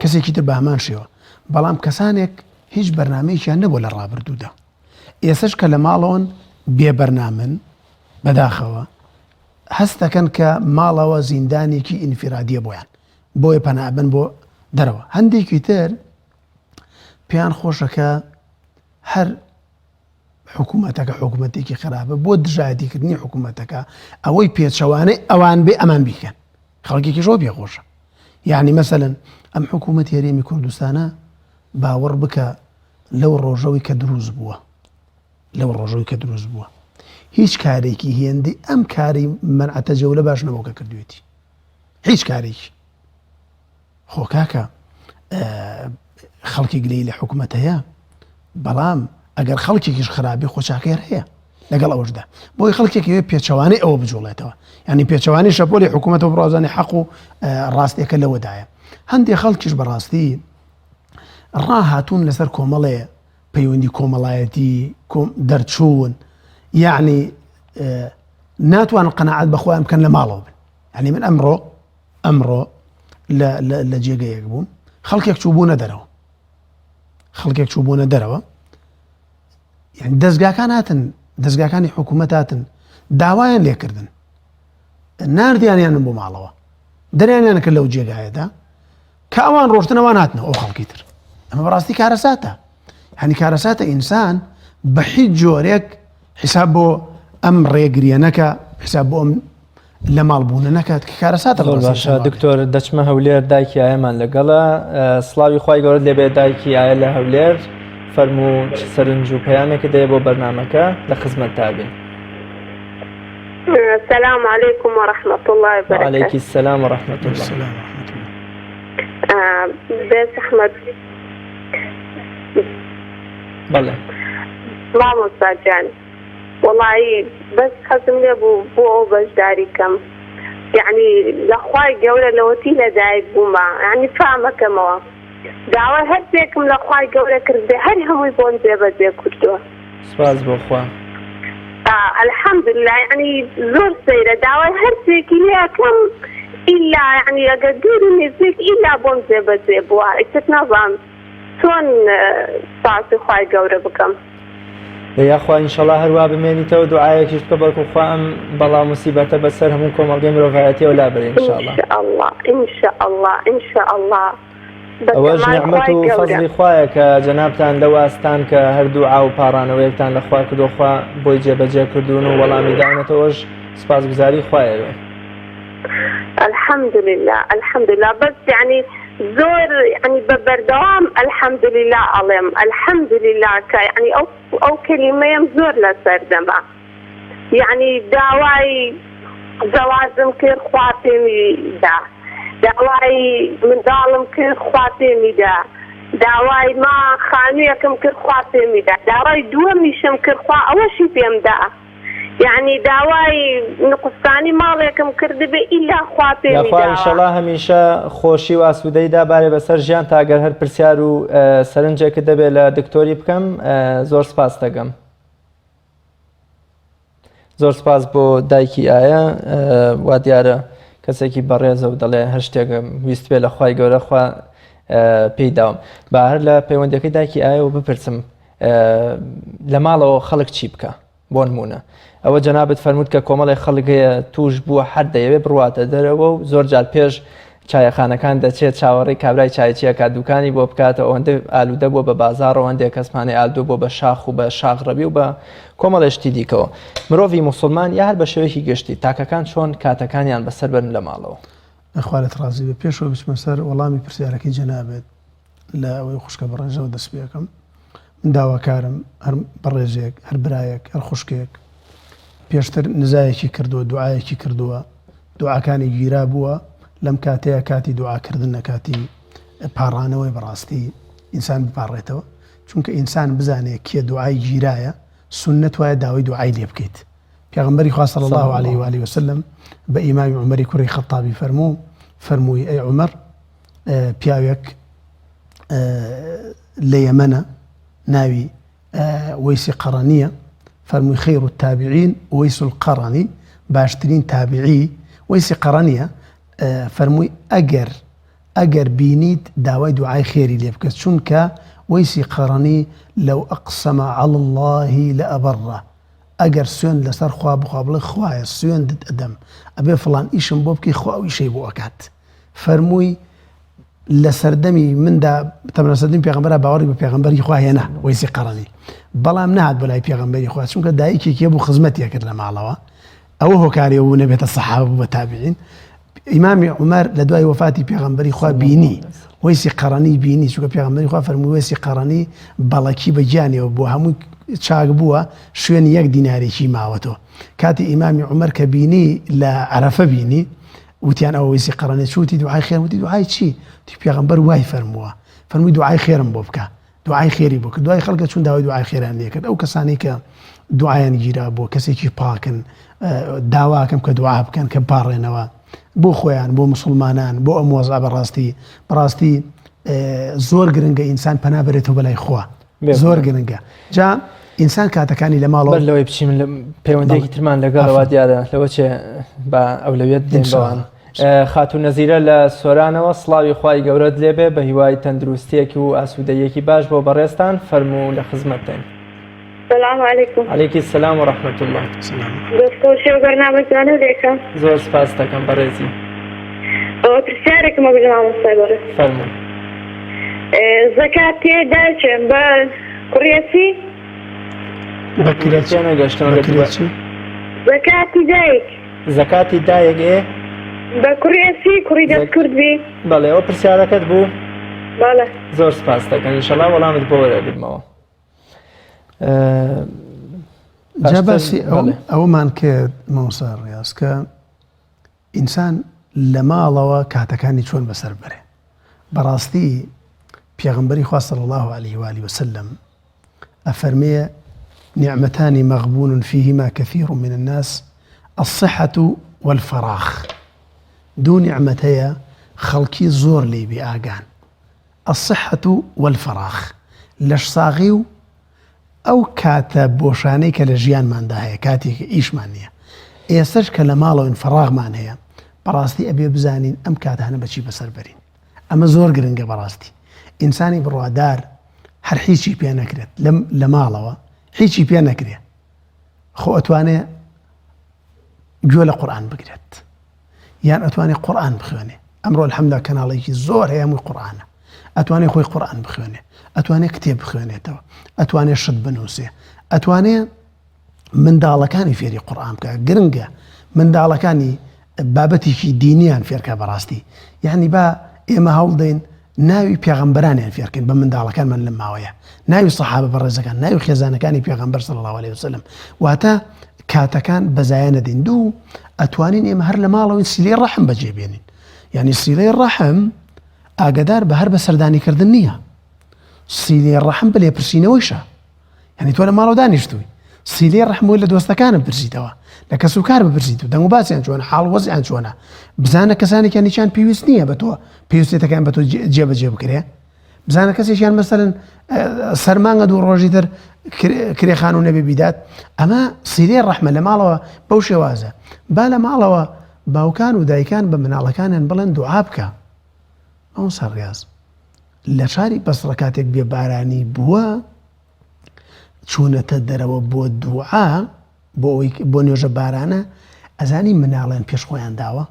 کەسێکی تر بە هەمان شێوە بەڵام کەسانێک هیچ بەرنامەیەکیان نەبوو لە ڕابردوودا ئێسش کە لە ماڵەوەن بێبەرنامن بەداخەوە هەست دەکەن کە ماڵەوە زیندانێکی ئینفرادیە بۆیان بۆیە پەنابن بۆ دەرەوە هەندێکی تر پێیان خۆشەکە هەر حکوومەتەکە حکوومەتێکی خراپە بۆ دژایەتیکردنی حکوومەتەکە ئەوەی پێچەوانەی ئەوان بێ ئەمان بیکەن خەڵکێکیشەوە پێخۆشە یعنی مەسەلەن ئەم حکوومەت هەرێمی کوردستانە باوەڕ بکە لەو ڕۆژەوەی کە دروست بووە هیچ کارێکی هێندی ئەم کاری مەنعەتە جەولە باش نەبووکە کردوێتی هیچ کارێکی خۆ کاکە خەڵکی گلەی لە حکوومەت هەیە بەڵام ئەگەر خەڵکێکیش خراپی خۆچاکێر هەیە لەگەڵ ئەوەشدا بۆی خەڵکێکی پێچەوانەی ئەوە بجوڵێتەوە ینی پێچەوانی شەپۆلی حکوومەتەوە بڕازانی حەق و ڕاستیەکە لەوەدایە هەندێک خەڵکیش بەڕاستی ڕاهاتوون لەسەر کۆمەڵێ پەیوەندی کۆمەڵایەتی دەرچوون یعنی ناتوان قەناعەت بەخۆیان بکەن لە ماڵەوە بن ینی من ئەمڕۆ لە جێگەیەک بووم خەڵکێک چوو بوونە دەرەوە یعنی دەستگاکان هاتن دەستگاکانی حکوومەت هاتن داوایان لێکردن ناردیانیانن بۆ ماڵەوە دەریانیان کرد لەو جێگایەدا کە ئەوان ڕۆشتنەوان هاتنەوە ئەو خەڵکی تر ئەمە بەڕاستی کارەساتە ینی کارەساتە ئینسان بە هیچ جۆرێک حساب بۆ ئەم ڕێگریەنەکە حساب بۆ ئەم لە ماڵبوونە نەکات کە کارەساتە باشە دکتۆر دەچمە هەولێر دایکی ئایەمان لەگەڵە سڵاوی خوای گەورە لێبێ دایکی ئایە لە هەولێر فەرموو سەرنج و پەیامێکی دەیە بۆ بەرنامەکە لە خزمەت تابین. السلام عليكم ورحمة الله وبركاته. وعليك السلام ورحمة الله. بس أحمد بله ما مستعجل والله بس خزم لي بو بجداري كم يعني لأخوي جولة لوتي لدايق بوما يعني فاهمة كما دعوة هديكم لأخوي جولة كرده هل هم يبون زيبا زي كردوه سپاس بۆ خوا. الحمد لله يعني زور سيرة دعوة هرسيك ليها كم إلا يعني أقدر نزيك إلا بون زيبوا اتنظام شون ساعتي خواهي قورة بكم یاخوا ئینشەڵا هەروە بمێنیتەوە دوعایەکیش بکە بەڵکو خوا ئەم بەڵا موسیبەتە بەسەر هەموو کۆمەڵگەی مرۆڤایەتیەوە لابرێ ئینشاءالله. إن شاء الله ئەوەش نعمەت و فەزلی خوایە کە جەنابتان لە واستان کە هەردوو ئاو پاڕانەوەیەکتان لە خوا کردو خوا بۆی جێبەجێ کردوون و وەڵامی داونەتەوەش سپاسگوزاری خوایەوێ. الحمد لله بس يعني زور يعني ببردوام الحمد لله عليهم الحمد لله يعني أو كلمة زور لسردما يعني داواي زوازم كير خواتمي داواي من ظالم كير خواتمي داواي ما خانيكم كير خواتمي داواي دومي شم كير خوا أول شيء فيهم يعني داواي نقصاني ماڵێکم کردبێ ئیلا خواتێ یاخوا ئینشەڵا هەمیشە خۆشی و ئاسوودەی دابارێ بەسەر ژیان تاگەر هەر پرسیار و سەرنجێکت دەبێت لە دکتۆری بکەم زۆر سپاس دەگەم. زۆر سپاس بۆ دایکی ئایە وا دیارە کەسێکی بەڕێزە و دەڵێ هەر شتێکم ویست بێ لە خوای گەورە خوا پێی داوم. با هەر لە پەیوەندەکەی دایکی ئایەوە بپرسم لە ماڵەوە خەڵک چی بکە بۆ نمونە ئەوە جەنابەت فەرمووت کە کۆمەڵی خەڵکەیە توش بووە هەر دەیەوێت بڕواتە دەرەوە و زۆر جار پێش چایەخانەکان دەچێت چاوەڕێی کابرای چایچیە کات دوکانی بۆ بکاتە ئەوەندە ئالوودە بووە بە بازاڕەوە هەندێک کەسمانی ئالدوو بۆ بە شاخ و بە شاغڕەبی و بە کۆمەڵی شتی دیکەوە مرۆڤی موسڵمان یا هەر بە شێوەیەکی گشتی تاکەکان چۆن کاتەکانیان بەسەر بن لە ماڵەوە. خوالت ڕازی بە پێشەوە بچمە سەر وەڵامی پرسیارەکەی جەنابێت لە ئەوەی خوشکە بەڕێژەوە دەست پێەکەم من داواکارم هەر بەڕێژێک هەر برایەک هەر خوشکێک پێشتر نزایەکی کردووە دوعایەکی کردووە دوعاکانی گیرا بووە لەم کاتەیە کاتی دوعاکردن نەکاتی پاڕانەوەی بەڕاستی ئینسان بپاڕێتەوە چونکە ئینسان بزانێت کێ دوعای گیرایە سنت وایە داوای دوعای لێ بکەیت. پێغەمبەری خوا صلی الله علیه و آله وسلم بە ئیمامی عومەری کوڕی خەتابی فەرمووی ئەی عومەر پیاوێک لە یەمەنە ناوی وەیسی قەڕەنیە فەرمووی خەیر التابعین وەیس القەڕەنی باشترین تابعی وەیسی قەڕەنیە فەرمووی ئەگەر بینیت داوای دوعای خێری لێ بکەس چونکە وەیسی قەڕەنی لەو ئەقسەمە عەڵى الله لەئەبەڕە ئەگەر سوێن لەسەر خوا بخوا بڵێ خوایە سوێندت ئەدەم ئەبێ فڵان ئیشم بۆ بکەی خوا ئەو ئیشەی بۆ ئەکات. فەرمووی لە سەردەمی مندا تەمەنە سەردەمی پێغەمبەرە باوەڕی بە پێغەمبەری خوا هێنا وەیسی قەڕەنی بەڵام نهات بۆ لای پێغەمبەری خوا چونکە دایکێکی بوو خزمەتی کرد لە ماڵەوە ئەوە هۆکاری بوو نەبێتە سەحابە بوو بە تابعین. ئیمامی عومەر لە دوای وەفاتی پێغەمبەری خوا بینی وەیسی قەڕەنی بینی چونکە پێغەمبەری خوا فەرمووی وەیسی قەڕەنی بەڵەکی بەگیانیەوە بۆ هەمووی چاک بووە شوێنی یەک دینارێکی ماوەتەوە. کاتی ئیمامی عومەر کە بینی لە عەرەفە بینی وتیان ئەوە وەیسی قەڕەنی چوتی دوعای خێر وتی دوعای چی؟ تی پێغەمبەر وای فەرمووە فەرمووی دوعای خێرم بۆ بکە دوعای خێری بۆ کرد دوای خەڵکە چون داوای دوعای خێران لێ کرد ئەو کەسانی کە دوعایان گیرا بۆ کەسێکی پاکن داواکەم کە دوعا بکەن کە پاڕێنەوە بۆ خۆیان بۆ مسلمانان بۆ ئەم وەزع بەڕاستی زۆر گرنگە ئینسان پەنا بێتەوە بەلای خوا زۆر گرنگە جا ئینسان کاتەکانی لە ماڵەوە لەوەی بچین پەیوەندێکی ترمان لەگەڵەوە دیارە لەوە چێ بە ئەولەویەت دێن بەوان خاتون نەزیرە لە سۆرانەوە سڵاوی خوای گەورەت لێبێ بە هیوای تەندروستیەکی و ئاسوودەیەکی باش بۆ بەڕێستان فەرموو لە خزمەتتین. السلام عليكم. عليكي السلام ورحمة الله. دكتور شو برنامجنا ليكم؟ زور سپاس دەکەم بەڕێزی. پرسیارێکم بۆ مامۆستای بەڕێز. فەرموو. زەکات تێداچێن بە کوڕیەتی؟ بە کوڕیەتی نەگەشتم. زەکاتی دایک. زەکاتی دایک ئێ؟ بە کوڕیەتی کوڕی دەستکورد بی؟ بەڵێ ئەوە پرسیارەکەت بوو؟ بەڵێ. زۆر سپاس دەکەم ئینشەڵا وەڵامت بۆ وەرەگرمەوە. جا باسی ئەومان کرد مامۆستا ڕیاز کە ئینسان لە ماڵەوە کاتەکانی چۆن بەسەر بەرێ بەڕاستی پێغەمبەری خوا صلی الله عليه وآله وسلم ئەفەرمێ نعمتان مغبون فيهما كثير من الناس الصحة والفراغ دو نعمتەیە خەڵکی زۆر لێی بێ ئاگان الصحة والفراغ لەش ساغی و ئەو کاتە بۆشانەی کە لە ژیانماندا هەیە کاتێک ئیشمان نییە ئێستش کە لە ماڵەوە فراغمان هەیە بەڕاستی ئەبێ بزانین ئەم کاتانە بەچی بەسەر بەرین ئەمە زۆر گرنگە بەڕاستی ئینسانی بڕوادار هەر هیچی پێ نەکرێت لە ماڵەوە هیچی پێ نەکرێت خۆ ئەتوانێ گوێ لە قورئان بگرێت یان ئەتوانێ قورئان بخوێنێ ئەمڕۆ الحەمدوللا کەناڵێکی زۆر هەیە هەمووی قورئانە ئەتوانێ خۆی قورئان بخوێنێ ئەتوانێ کتێب بخوێنێتەوە ئەتوانێ شت بنووسێ ئەتوانێ منداڵەکانی فێری قورئان بکە گرنگە منداڵەکانی بابەتێکی دینیان فێرکە بەڕاستی یعنی با ئێمە هەوڵدەین ناوی پێغەمبەرانیان فێرکەین بە منداڵەکانمان لەم ماوەیە ناوی سەحابە بەڕێزەکان ناوی خێزانەکانی پێغەمبەر صلی الله عليه وسلم واتە کاتەکان بەزایە نەدەین دوو ئەتوانین ئێمە هەر لە ماڵەوەی سیلەی ڕەحم بەجێبێنین یعنی سیلەی ڕەحم ئاگدار بە هەر بە سەردانیکردن نییە سیلەی ڕەحم بە لێپرسینەوەیشە یعنی تۆ لە ماڵەوە دانیشتووی سیلەی ڕەحم وەی لە دۆستەکانم پرسیتەوە لە کەس و کار بپرسیت و دەنگ و باسییان چۆنە حاڵ وەزیان چۆنە بزانە کەسانێکیان نیچان پێویست نییە بە تۆ پێویستێتەکان بە تۆ جێبەجێ بکرێ بزانە کەسێکیان مەسەرن سەرمانگە دوو ڕۆژی تر کرێخان و نەبێ بیدات ئەمە سیلەی ڕەحمە لە ماڵەوە بەو شێوازە با لە ماڵەوە باوکان و دایکان بە مناڵەکانیان بڵێن دوعا بکە ئەو سەرڕیاز لە شاری بەسڕە کاتێک بێ بارانی بووە چوونەتە دەرەوە بۆ دوعا بۆ نوێژە بارانە ئەزانی مناڵیان پێش خۆیان داوە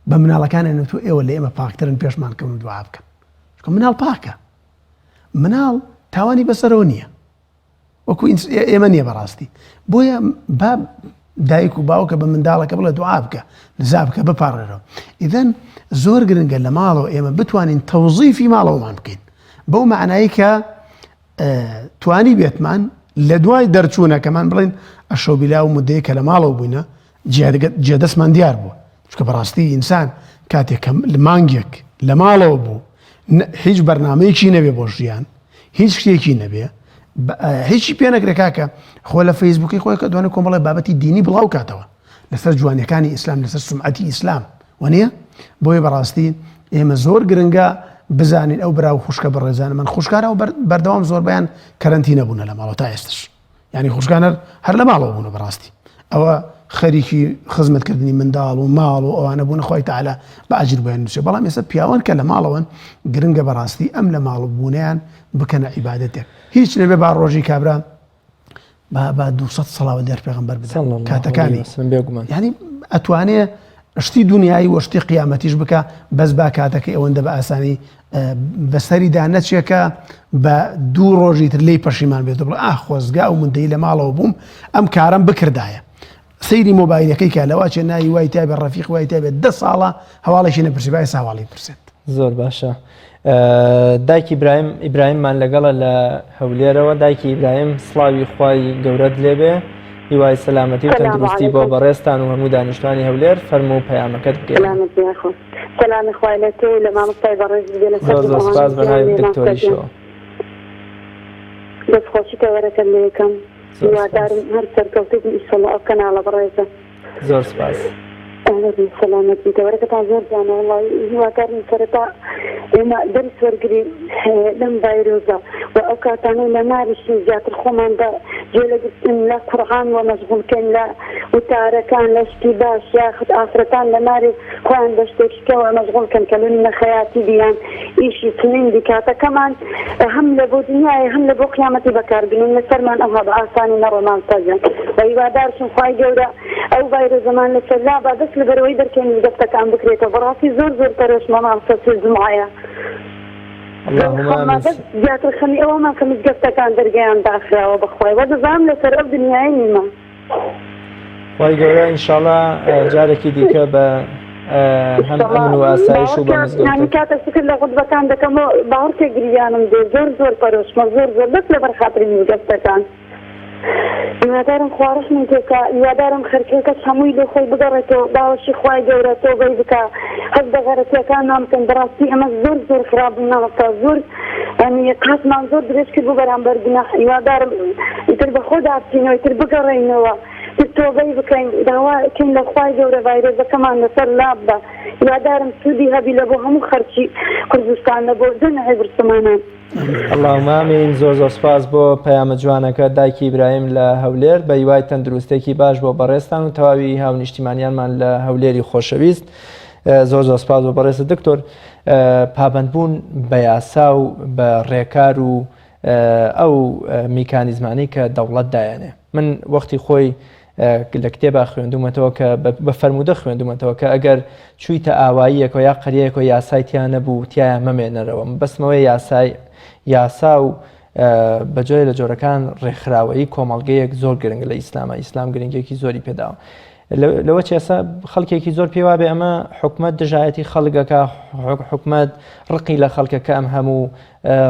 بە مناڵەکانیان تو ئێوە لە ئێمە پاکترن پێشمان کەون و دوعا بکەن چکە مناڵ پاکە مناڵ تاوانی بەسەرەوە نییە وەکو ئێمە نییە بەڕاستی بۆیە با دایک و باوکە بە منداڵەکە بڵێ دوعا بکە نزا بکە بپارڕێرەوە ئیدەن زۆر گرنگە لە ماڵەوە ئێمە بتوانین تەوزیفی ماڵەوەمان بکەین بەو معنایی کە توانی بێتمان لە دوای دەرچوونەکەمان بڵێن ئەشەو بیلا و مدەیە کە لە ماڵەوە بووینە جێدەستمان دیار بووە چکە بەڕاستی ئینسان کاتێک لە مانگێک لە ماڵەوە بوو هیچ بەرنامەیەکی نەبێ بۆ ژیان هیچ شتێکی نەبێ هیچی پێ نەکرێ کاکە خۆ لە فەیسبووکی خۆی کە دوانە کۆمەڵی بابەتی دینی بڵاو کاتەوە لەسەر جوانیەکانی ئیسلام لەسەر سومعەتی ئیسلام وانە بۆیە بەڕاستی ئێمە زۆر گرنگە بزانین ئەو براو خوشکە بەڕێزانە من خوشکارە و بەردەوام زۆر بەیان کەرەنتینە بوونە لە ماڵەوە تا ئێستش یعنی خوشکانە هەر لە ماڵەوە بوونە بەڕاستی ئەوە خەریکی خزمەتکردنی منداڵ و ماڵ و ئەوانە بوونە خۆی تەعالا بە ئەجر بۆیان نووسێ بەڵام ئێستا پیاوان کە لە ماڵەوەن گرنگە بەڕاستی ئەم لە ماڵ بوونیان بکەنە عیبادەتێک هیچ نەبێ با ڕۆژی کابرا با 200 سەڵاوە دەر پێغەمبەر بدەن کاتەکانی یعنی ئەتوانێ شتی دنیایی و شتی قیامەتیش بکە بەس با کاتەکە ئەوەندە بە ئاسانی بەسەریدا نەچێکە بە دوو ڕۆژی تر لی پەشیمان بێت بڵێ خۆزگا و مندەی لە ماڵەوە بووم ئەم کارم بکردایە سەیری مۆبایلەکەی کە لەواچێ ناوی وای تابێت ڕەفیق وای تابێت 10 ساڵە هەواڵێکی نەپرسی بای ساواڵی پرسێت زۆر باشە دایکی ئیبراهیممان لەگەڵە لە هەولێرەوە دایکی ئیبراهیم سڵاوی خوای گەورەت لێبێ هیوای سەلامەتی و تەندروستی بۆ بەڕێستان و هەموو دانیشتوانی هەولێر فەرموو پەیامەکەت بگەێن سەلامی خوای لە تۆ لە مامۆستای بەڕێز بێ لەسەر زۆر سپاس بەناوی دکتۆریشەوە دەستخۆشی تەوەرەکەت لێ یەکەم هیوادارم هەر سەرکەوتێک ئینشەڵڵا ئەو کەناڵە بڕێزە. زۆر سپاس. ئەهلا سەلامەتی دەوەرەکەتان زۆر جوانە وەڵڵاهی هیوادارم سەرەتا ئێمە دەرس وەرگرین لەم ڤایرۆزە و ئەو کاتانەی لە ماریشی زیاتر خۆماندا جێلەگرتن لە قورئان و مەشغوڵکەین لە وتارەکان لە شتی باش یاخود ئافرەتان لە ماری خۆیان بە شتێکەوە مەشغوڵکەن کە لە خەیاتی بیان ئیشی چنین دیکاتەکەمان هەم لە بۆ دنیای هەم لە بۆ قیامەتی بەکاربنین لەسەرمان ئەوها بە ئاسانی نەڕۆمان سەجن و هیوادارشم خوای گەورە ئەو ڤایرۆزەمان لەسەرلا با دەست لە بەرەوەی دەرکەین دەستەکان بکرێتەوە بەڕاستی زۆر زۆر پەرۆشمەمە سەر جمعایە زیاتر خەمی ئەوەمان کە مزگەفتەکان دەرگیان داخراوە بەخوای وە دەزانم لەسەر ئەو دنیای نیمە خوای گەورە ئینشاڵڵا جارێکی دیکە بە هەم ئەمن و ئاسایش و بە مزگەوت کاتە فکر لە خودبەکان دەکەم و باوەڕکێ گریانم دێ زۆر زۆر پەرۆشمە زۆر زۆر بەس لەبەر خاتری مزگەفتەکان هیوادارم خوارشمی تێکە هیوادارم خەرکێکەش هەمووی لێ خۆی بگەڕێتەوە باوەشی خوای گەورە تۆ بەی بکە هەست بە غەرەتیەکان نامکەن بەڕاستی ئەمە زۆر زۆر خراپم ناوەستا زۆر قاتمان زۆر درێژ کرد بۆ بەرامبەر گوناح هیوادارم ئیتر بە خۆدا بچینەوە ئیتر بگەڕێینەوە تر تۆبەی بکەین داواکەین لە خوای گەورە ڤایرۆزەکەمان لەسەر لاب بە هیوادارم سوودی هەبی لە بۆ هەموو خەرکی کوردستان لە بۆ دنیای برسمانان. اللهم ئامین. زۆر زۆر سپاس بۆ پەیامە جوانەکە دایکی ئیبراهیم لە هەولێر بە هیوای تەندروستێکی باش بۆ بەڕێستان و تەواوی هاونیشتیمانیانمان لە هەولێری خۆشەویست. زۆر زۆر سپاس بۆ بەڕێستە دکتۆر. پابەندبوون بە یاسا و بە ڕێکار و ئەو میکانیزمانی کە دەوڵەت دایانێ من وەختی خۆی لە کتێبا خوێندومەتەوە کە بە فەرموودە خوێندومەتەوە کە ئەگەر چوویتە ئاواییەکە یا قەریەکە یاسایتیان نەبوو تایە مەمێنەرەوە بەسمەوەی یاسا و بەجۆی لە جۆرەکان ڕێکخراوەیی کۆمەڵگەیەک زۆر گرنگە لە ئیسلامە ئیسلام گرنگێکی زۆری پێداوە لەوە چێسا خەڵکێکی زۆر پێوا بێ ئەمە حکومەت دژایەتی خەڵکەکە حکومەت ڕقی لە خەڵکەکە ئەم هەموو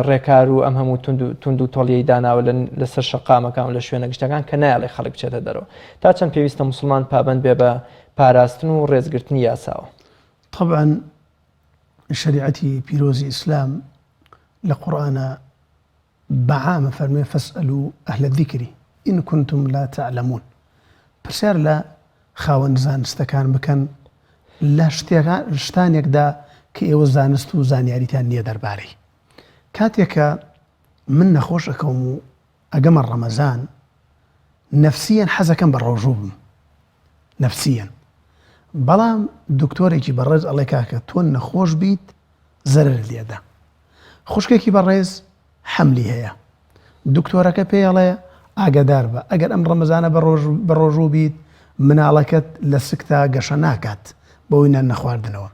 ڕێکار و ئەم هەموو تونند و تۆڵیەی داناوە لەسەر شەقامەکان لە شوێنە گشتەکان کە نایڵێ خەڵک بچێتە دەرەوە تا چەند پێویستە موسڵمان پابەند بێ بە پاراستن و ڕێزگرتنی یاساوە. طبعا شریعەتی پیرۆزی ئیسلام لە قورئانە بەعامە فەرمێ فەسئەلوا ئەهلە الذیکری ئین کنتم لا تعلمون پرسیار لە خاوەن زانستەکان بکەن لە شتانێکدا کە ئێوە زانست و زانیاریتان نییە دەربارەی. کاتێکە من نەخۆش ئەکەم و ئەگەمە ڕەمەزان نەفسیەن حەزەکەم بە ڕۆژوو بم نەفسیەن بەڵام دکتۆرێکی بەڕێز ئەڵێ کاکە تۆ نەخۆش بیت زەرر لێدا خوشکێکی بەڕێز حەملی هەیە دکتۆرەکە پێڵێ ئاگادار بە ئەگەر ئەم ڕەمەزانە بە ڕۆژوو بیت مناڵەکەت لە سکتا گەشە ناکات بەوەی نان نەخواردنەوە.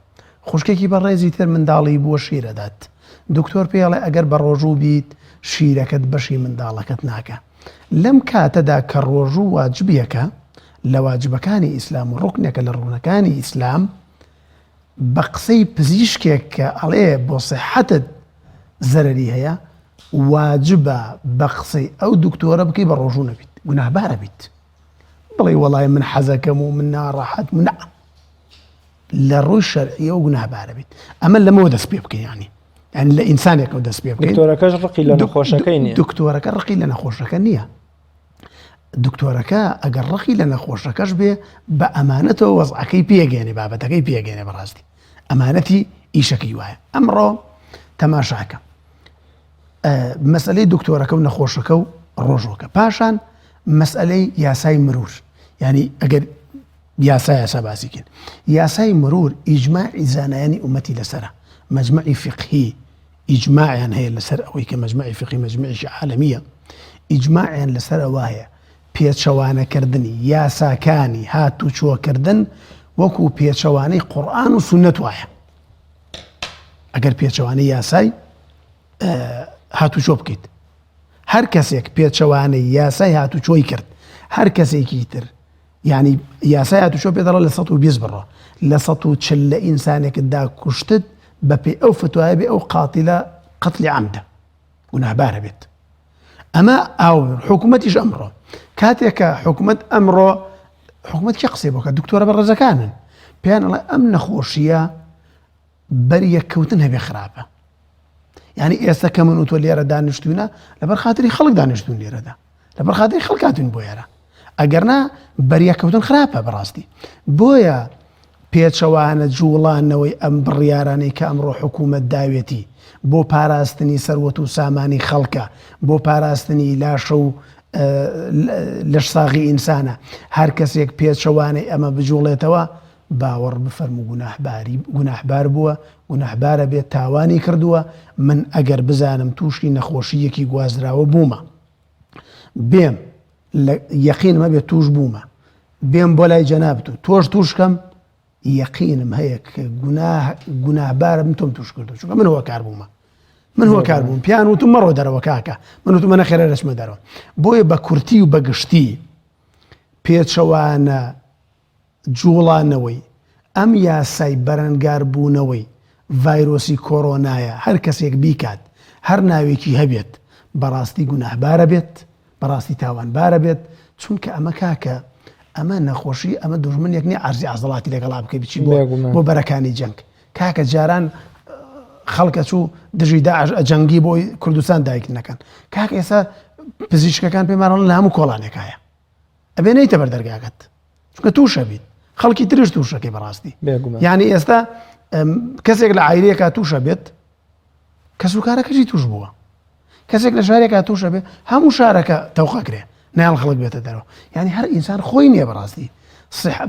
خوشکێکی بەڕێزی تر منداڵی بووە شیرەدات دکتۆر پێڵێ ئەگەر بە ڕۆژوو بیت شیرەکەت بەشی منداڵەکەت ناکە. لەم کاتەدا کە ڕۆژوو واجبیەکە لە واجبەکانی ئیسلام و ڕوکنێکە لە ڕوونەکانی ئیسلام بە قسەی پزیشکێک کە ئەڵێ بۆ سیحەتت زەرەری هەیە واجبە بە قسەی ئەو دکتۆرە بکەی بە ڕۆژوو نەبیت گوناهبارە بیت بڵێ وەڵای من حەزەکەم و من ناڕەحەت منە لە ڕووی شەرعیە و گوناهبارە بیت ئەمە لەمەوە دەست پێ بکەی ینی لە ئینسانێکەوە دەست پێ بکەین. دکتۆرەکەش ڕقی لە نەخۆشەکەی نییە. دکتۆرەکە ڕقی لە نەخۆشەکە نییە. دکتۆرەکە ئەگەر ڕقی لە نەخۆشەکەش بێ بە ئەمانەتەوە وەزعەکەی پێگەێنێ بابەتەکەی پێگەێنێ بەڕاستی ئەمانەتی ئیشەکەی وایە. ئەمڕۆ تەماشاکە مەسئلەی دکتۆرەکە و نەخۆشەکە و ڕۆژۆکە پاشان مەسئلەی یاسای مرور ینی ئەگەر یاسا باسیکن یاسای مرور ئیجماعی زانایانی ئومەتی لەسەرە مەجمەعی فقهی ئیجماعیان هەیە لەسەر ئەوەی کە مەجمەعی فقهی مەجمەعیشی عالەمیە ئیجماعیان لەسەر ئەوە هەیە پێچەوانەکردنی یاساکانی هاتوچۆکردن وەکو پێچەوانەی قورئان و سونەت وایە. ئەگەر پێچەوانەی یاسای هاتوچۆ بکەیت هەر کەسێک پێچەوانەی یاسای هاتوچۆی کرد هەر کەسێکی تر یعنی یاسای هاتوچۆ پێ دەڵێ لە 120 بڕۆ لە 140 لە ئینسانێکتدا کوشتت بە پێی ئەو فتوایە بێ ئەو قاتیلە قەتلی عەمدە گوناهبارە بێت. ئەمە ئاو حکوومەتیش ئەمڕۆ کاتێکە حکوومەت ئەمڕۆ حکوومەت کێ قسەی بۆکە دکتۆرە بەڕێزەکانن پێیان ئەڵێ ئەم نەخۆشیە بەری یەککەوتن هەبێ خراپە. یعنی ئێستا کە من و تۆ لێرە دانیشتوونە لەبەر خاتری خەڵک دانیشتون لێرەدا لەبەر خاتری خەڵکاتون بۆ یارە ئەگەرنا بەریەکەوتن خراپە بەڕاستی بۆیە پێچەوانە جوڵانەوەی ئەم بڕیارانەی کە ئەمڕۆ حکوومەت داوێتی بۆ پاراستنی سەروەت و سامانی خەڵکە بۆ پاراستنی لاشە و لەش ساغی ئینسانە هەر کەسێک پێچەوانەی ئەمە بجوڵێتەوە باوەڕ بفەرم و گوناحبار بووە گوناحبارە بێت تاوانی کردووە من ئەگەر بزانم تووشی نەخۆشیەکی گوازراوە بوومە بێم یەقینمە بێت توش بوومە بێم بۆ لای جەنابەت و تۆش توشکەم یەقینم هەیە کە گوناحبارە من تۆم توش کردو چونکە من هۆکار بوومە من هۆکار بووم پیان وتم مەڕۆ دەرەوە کاکە من وتم منە خێرا دەچمە دەرەوە بۆیە بە کورتی و بە گشتی پێچەوانە جوڵانەوەی ئەم یاسای بەرەنگار بوونەوەی ڤایرۆسی کۆڕۆنایە هەر کەسێک بیکات هەر ناوێکی هەبێت بەڕاستی گوناحبارە بێت بەڕاستی تاوانبارە بێت چونکە ئەمە کاکە ئەمە نەخۆشی ئەمە دوژمنێک نیە عەرزی عەزەڵاتی لەگەڵا بکەی بچی بۆ بەرەکانی جەنگ کاکە جاران خەڵکە چوو دژی داعش ئەجەنگی بۆی کوردستان دایکردنەکەن کاکە ئێستا پزیشکەکان پێمانڵن لە هەموو کۆڵانێکایە ئەبێ نەیتە بەردەرگاکەت چونکە تووشە بیت خەڵکی ترش تووشەکەی بەڕاستی یعنی ئێستا کەسێک لە عایلەیەکە تووشە بێت کەس و کارەکەشی توش بووە کەسێک لە شارێکە تووشە بێت هەموو شارەکە تەوقەکرێ نایڵ خەڵک بێتە دەرەوە یعنی هەر ئینسان خۆی نییە بەڕاستی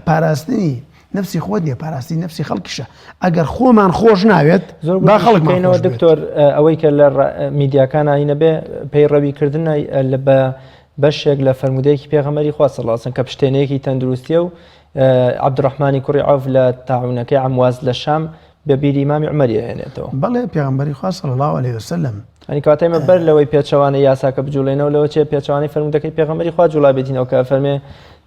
پاراستنی نفسی خۆت نیە پاراستی نفسی خەڵکیشە ئەگەر خۆمان خۆش ناوێت با خەڵکمانەوە دکتۆر ئەوەی کە لە میدیاکان هینە بێ پەیڕەویکردن بە بەشێک لە فەرمودەیەکی پێغەمبەری خوا صلی الله علیه و سلم کە پشتێنەیەکی تەندروستیە و عەبدوڕەحمانی کوڕی عەوف لە تاعونەکەی عەمواز لە شام بە بیری ئیمامی عومەری هێنێتەوە بەڵێ پێغەمبەری خوا صلی الله علیه وسلم ئەنی کاتایمە بەر لەوەی پێچەوانە یاساکە بجوڵێنەوە لەوە چێ پێچەوانی فەرمودەکەی پێغەمبەری خوا جوڵا بێتینەوە کە فەرمێ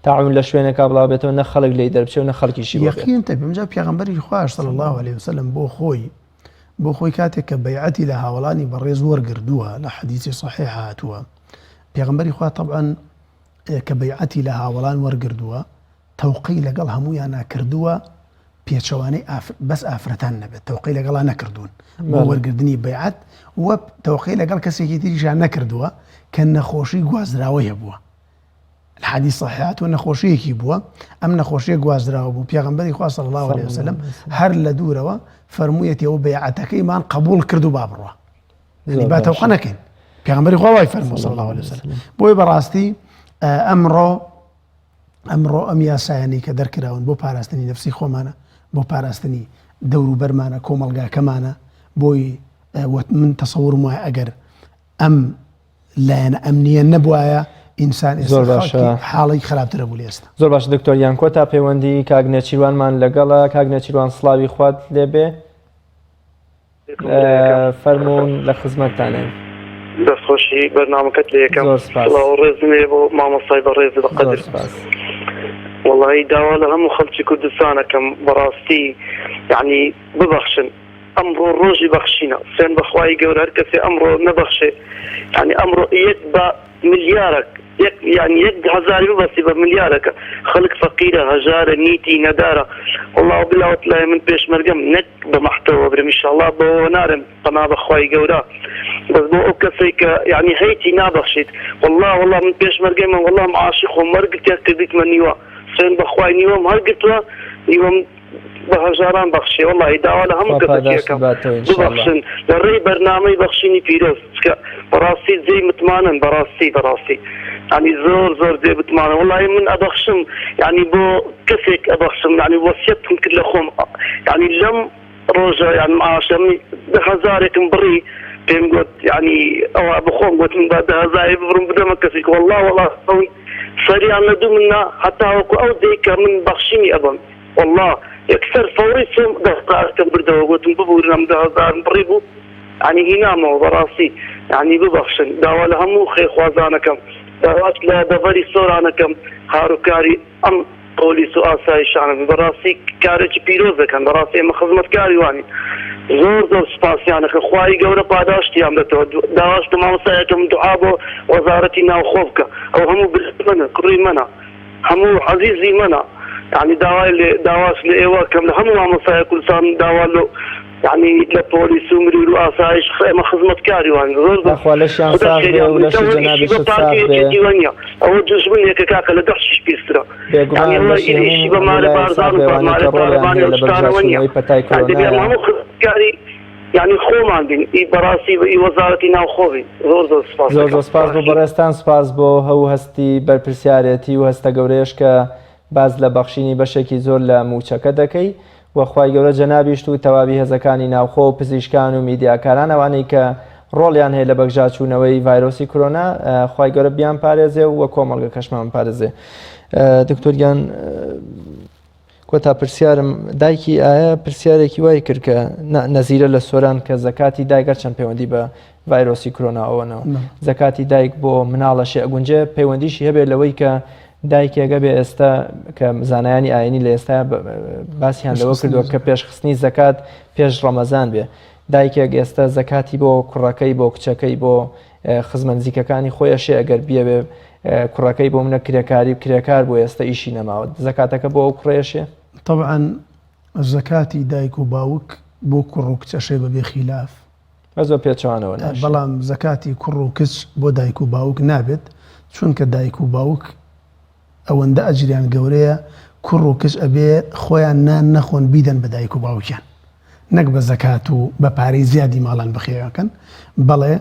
تعاون لە شوێنێکا بڵاو بێتەوە نە خەڵک لێی دەربچێ و نە خەڵکیشی یەقین تە بێمجا پێغەمبەری خوا صلی الله علیه وسلم بۆ خۆی کاتێک کە بەیعەتی لە هاوڵانی بەڕێز وەرگردووە لە حەدیثی صحیح هاتووە پێغەمبەری خوا طبعا کە بەیعەتی لە هاوڵان وەرگردووە تەوقی لەگەڵ هەموویان ناکردووە پێچەوانەی بەس ئافرەتان نەبێت تەوقی لەگەڵا نەکردوون بۆ وەرگردنی بەیعەت وە تەوقی لەگەڵ کەسێکی تریشان نەکردووە کە نەخۆشی گوازراوەیە بووە الحديث صحيحات ونخوشيكي بوا ام نخوشي غوازراو بو پیغمبري خوا صلى الله عليه وسلم هر لدوروا فرمويتي او بيعتك ايمان قبول كردو بابروا يعني با توقنكن پیغمبري خوا واي فرمو صلى الله عليه وسلم بو براستي امرو ام ياساني كدر كراون بو باراستني نفسي خومانا بو باراستني دورو برمانا كوملغا كمانا بوي من تصور ما اگر ام لا امنيه نبوايا ئینسان حاڵی خراپترە بوو لێستا زۆر باش دکتۆر یانکۆ تا پەیوەندی کاک نێچیروانمان لەگەڵە کاک نێچیروان سڵاوی خوات لێبێ فەرموون لە خزمەتتانێن دەستخۆشی بەرنامەکەت لە یەکەم ڕێزمێ بۆ مامۆستای بەڕێز بەقەدر وەڵی داوا لە هەموو خەڵکی کوردستانەکەم بەڕاستی یعنی ببەخشن ئەمڕۆ ڕۆژی بەخشینە سێن بەخوای گەورە هەر کەسێ ئەمڕۆ نەبەخشێ یعنی ئەمڕۆ یەک بە ملیارێک يعني 1000 بس بمليارك خلق فقيرة هجارة نيتي ندارة والله بالله وطلع من بيش مرقم نك بمحتوى برم إن شاء الله بو نارم قناة بخواي قورا بس بو أكسيك يعني هيتي نابخشيت والله من بيش مرقم والله معاشق ومرقت يكتبت من نيوا سين بخواي نيوم هرقتوا نيوم بهجاران بخشي والله داوا لهم كذا بخشن للري برنامج بخشيني فيروس براسي زي متمانن براسي يعني زور زي بتمانن والله من ابخشم يعني بو كفك ابخشم يعني وصيتهم كلهم يعني لم رجع يعني معاشرني بهزارك مبري بين قلت يعني او بخون قلت من بعد هزاي بفرم بدمك كفك والله سريع ندمنا حتى او ديك من بخشيني ابن والله يكثر فوري ثم كم برده وقلت ببورنا من هزار مبريبو يعني هنا براسي يعني ببخشن داوا لهم خي خوازانكم داوات لا دبري صورانكم هاروكاري ام قولي سؤال سايشان براسي كارج بيروزه كان براسي ما خدمت كاري واني زور سپاسيانك خواي گوره پاداشتي ام داواش تمام سايكم دعابو وزارتنا وخوفك او همو بالمنا قري منا همو عزيزي منا يعني داواش لإيواكم همو ما مسايا كل سان داوا له يعني لبوليس ومرور وآسايش ما خدمة كاريوان أخوة لشيان صاحب ولش جنابي شد صاحب أو جزء من هيك كاكا لدحش بيسترا يعني الله إلي شبه مال بارزان ومال بارزان وستانا ونيا يعني كاري يعني خو ماندين ای براسی و ای وزارتی ناو خوبی زور سپاس زور سپاس بۆ بەڕێستان سپاس بۆ هەوو هەستی بەرپرسیارەتی و هەستە گەورەیەش کە باز لە بەخشینی بەشێکی زۆر لە موچەکە دەکەی و خوای گەورە جەنابیشت و تەواوی هێزەکانی ناوخۆ و پزیشکان و میدیاکاران ئەوانەی کە ڕۆڵیان هەیە لە بەگژاچوونەوەی ڤایرۆسی کۆرۆنا خوای گەورە بیان پارێزێ و کۆمەڵگە کەشمان پارێزێ. دکتۆریان کۆتا پرسیارم دایکی ئایا پرسیارێکی وای کرد کە نەزیرە لە سۆران کە زەکاتی دایک هەرچەند پەیوەندی بە ڤایرۆسی کۆرۆناەوەنەوە زەکاتی دایک بۆ مناڵەشی ئەگونجێ پەیوەندیشی هەبێت لەوەی کە دایکێگە بێ ئێستا کە زانایانی ئاینی لە ئێستا باسییان لەوە کردووە کە پێشخستنی زەکات پێش ڕەمەزان بێ دایکێک ئێستا زەکاتی بۆ کوڕەکەی بۆ کچەکەی بۆ خزمەنزیکەکانی خۆیشێ ئەگەر بیەوێ کوڕەکەی بۆ منە کرێکاری کرێکار بۆ ئێستا ئیشی نەماوە زەکاتەکە بۆ ئەو کوڕێشێ طبعا زەکاتی دایک و باوک بۆ کوڕ و کچەشێ بەبێ خیلاف زۆر پێچوانەوە بەڵام زەکاتی کوڕ و کچ بۆ دایک و باوک نابێت چونکە دایک و باوک ئەوەندە ئەجریان گەورەیە کوڕ و کچ ئەبێ خۆیان نان نەخۆن بیدەن بە دایک و باوکیان نەک بە زەکات و بە پارەی زیادی ماڵان بەخێوەکەن بەڵێ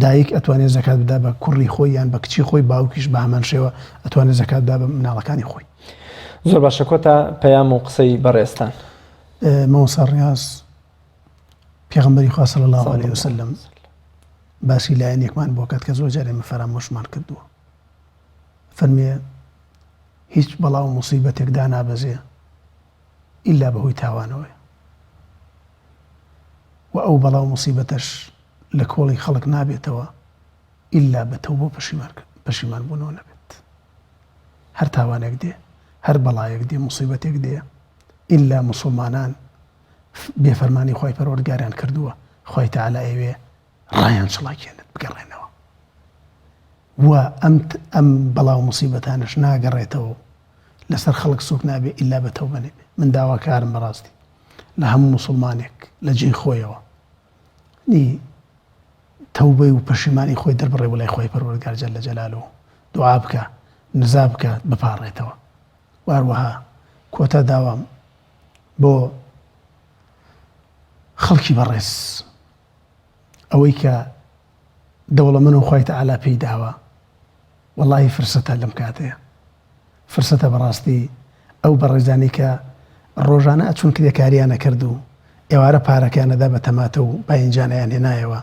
دایک ئەتوانێت زەکات بدا بە کوڕی خۆی یان بە کچی خۆی باوکیش بە هەمان شێوە ئەتوانێت زەکات بدا بە مناڵەکانی خۆی. زۆر باشە کۆتا پەیام و قسەی بەڕێستان مەوەسا ڕیاز پێغەمبەری خوا صلی الله علیه وسلم باسی لایەنێکمان بۆ کات کە زۆر جار ئێمە فەرامۆشمان کردووە فەرمێ هیچ بەڵاو موسیبەتێک دانابەزێ ئیلا بەهۆی تاوانەوەی و ئەو بەڵاو موسیبەتەش لە کۆڵی خەڵک نابێتەوە ئیلا بە تەوبە پەشیمان بوونەوە نەبێت هەر تاوانێک دێ هەر بەڵایەک دێ موسیبەتێک دێ ئیلا موسڵمانان بێفەرمانی خۆی پەروەردگاریان کردووە خۆی تەعالا ئەوێ ڕایان چڵاکێنێت بگەڕێنەوە و ئەم بەڵاو موسیبەتانش ناگەڕێتەوە لەسەر خەڵک سوک نابێ ئیلا بە تەوبە نەبێ من داواکارم بەڕاستی لە هەموو موسڵمانێک لە جێی خۆیەوە نی تەوبەی و پەشیمانی خۆی دەربڕێ وڵای خۆی پەروەردگار جەل جەلالەوە دوعا بکە نزا بکە بپارڕێتەوە واروەها کۆتا داوام بۆ خەڵکی بەڕێز ئەوەی کە دەوڵەمەند و خۆی تەعالا پێی داوە وەڵاهی فرسەتە لەم کاتەیە فرسەتە بەڕاستی ئەو بەڕێزانی کە ڕۆژانە ئەچون کرێکاریانە کرد و ئێوارە پارەکانەدا بە تەماتە و باینجانیان هێنایەوە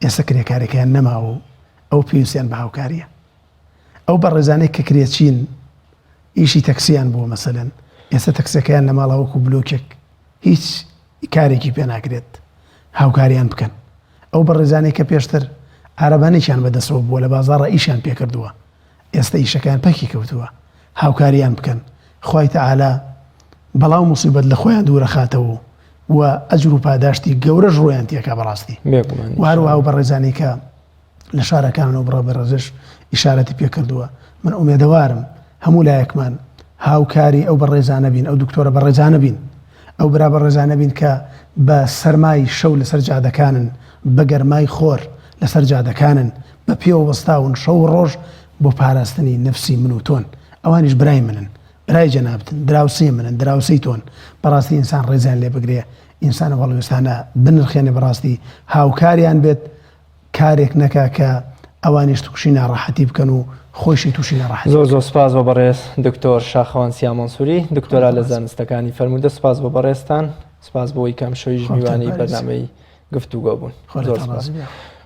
ئێستا کرێکارێکیان نەماوە و ئەو پێویستیان بە هاوکاریە ئەو بەڕێزانەی کە کرێچین ئیشی تەکسیان بووە مەسەلەن ئێستا تەکسیەکەیان لە ماڵاوەکو بلوکێک هیچ کارێکی پێ ناکرێت هاوکاریان بکەن ئەو بەڕێزانەی کە پێشتر عارەبانێکیان بەدەستەوە بووە لە بازاڕە ئیشیان پێکردووە ئێستا ئیشەکەیان پەکی کەوتووە هاوکاریان بکەن خۆی تەعالا بەڵاو موسیبەت لە خۆیان دوورەخاتەوە و ئەجر و پاداشتی گەورەش ڕۆیان تێکا بەڕاستی وهروەها ئەو بەڕێزانەی کە لە شارەکانەوە بڕا بەڕێزش ئیشارەتی پێکردووە من ئومێدەوارم هەموو لایەکمان هاوکاری ئەو بەڕێزانە بین ئەو دکتۆرە بەڕێزانە بین ئەو برا بەڕێزانە بین کە بە سەرمای شەو لەسەر جادەکانن بە گەرمای خۆر لەسەر جادەکانن بە پێوە وەستاون شەو ڕۆژ بۆ پاراستنی نفسی من و تۆن ئەوانیش برای منن برای جەنابتن دراوسی منن دراوسی تۆن بەڕاستی ئینسان ڕێزیان لێ بگرێ ئینسانە بەڵێستانە بنرخێنێ بەڕاستی هاوکاریان بێت کارێک نەکا کە ئەوانیش تووشی ناڕەحەتی بکەن و خۆشی تووشی ناڕەحەتی. زۆر سپاس بۆ بەڕێز دکتۆر شاخەوان سیامەنسووری دکتۆرا لە زانستەکانی فەرموودە سپاس بۆ بەڕێستان سپاس بۆەوەی کەم شەویش میوانی بەرنامەی گفتوگۆ بوون. زۆر سپاس.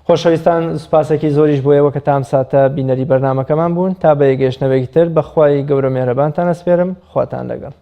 خۆشەویستان سوپاسێکی زۆریش بۆ ئێوە کە تام ساتە بینەری بەرنامەکەمان بوون تا بە یەگەشتنەوەیەکی تر بەخوای گەورە مێهرەبانتان ئەسپێرم خواتان لەگەڵ.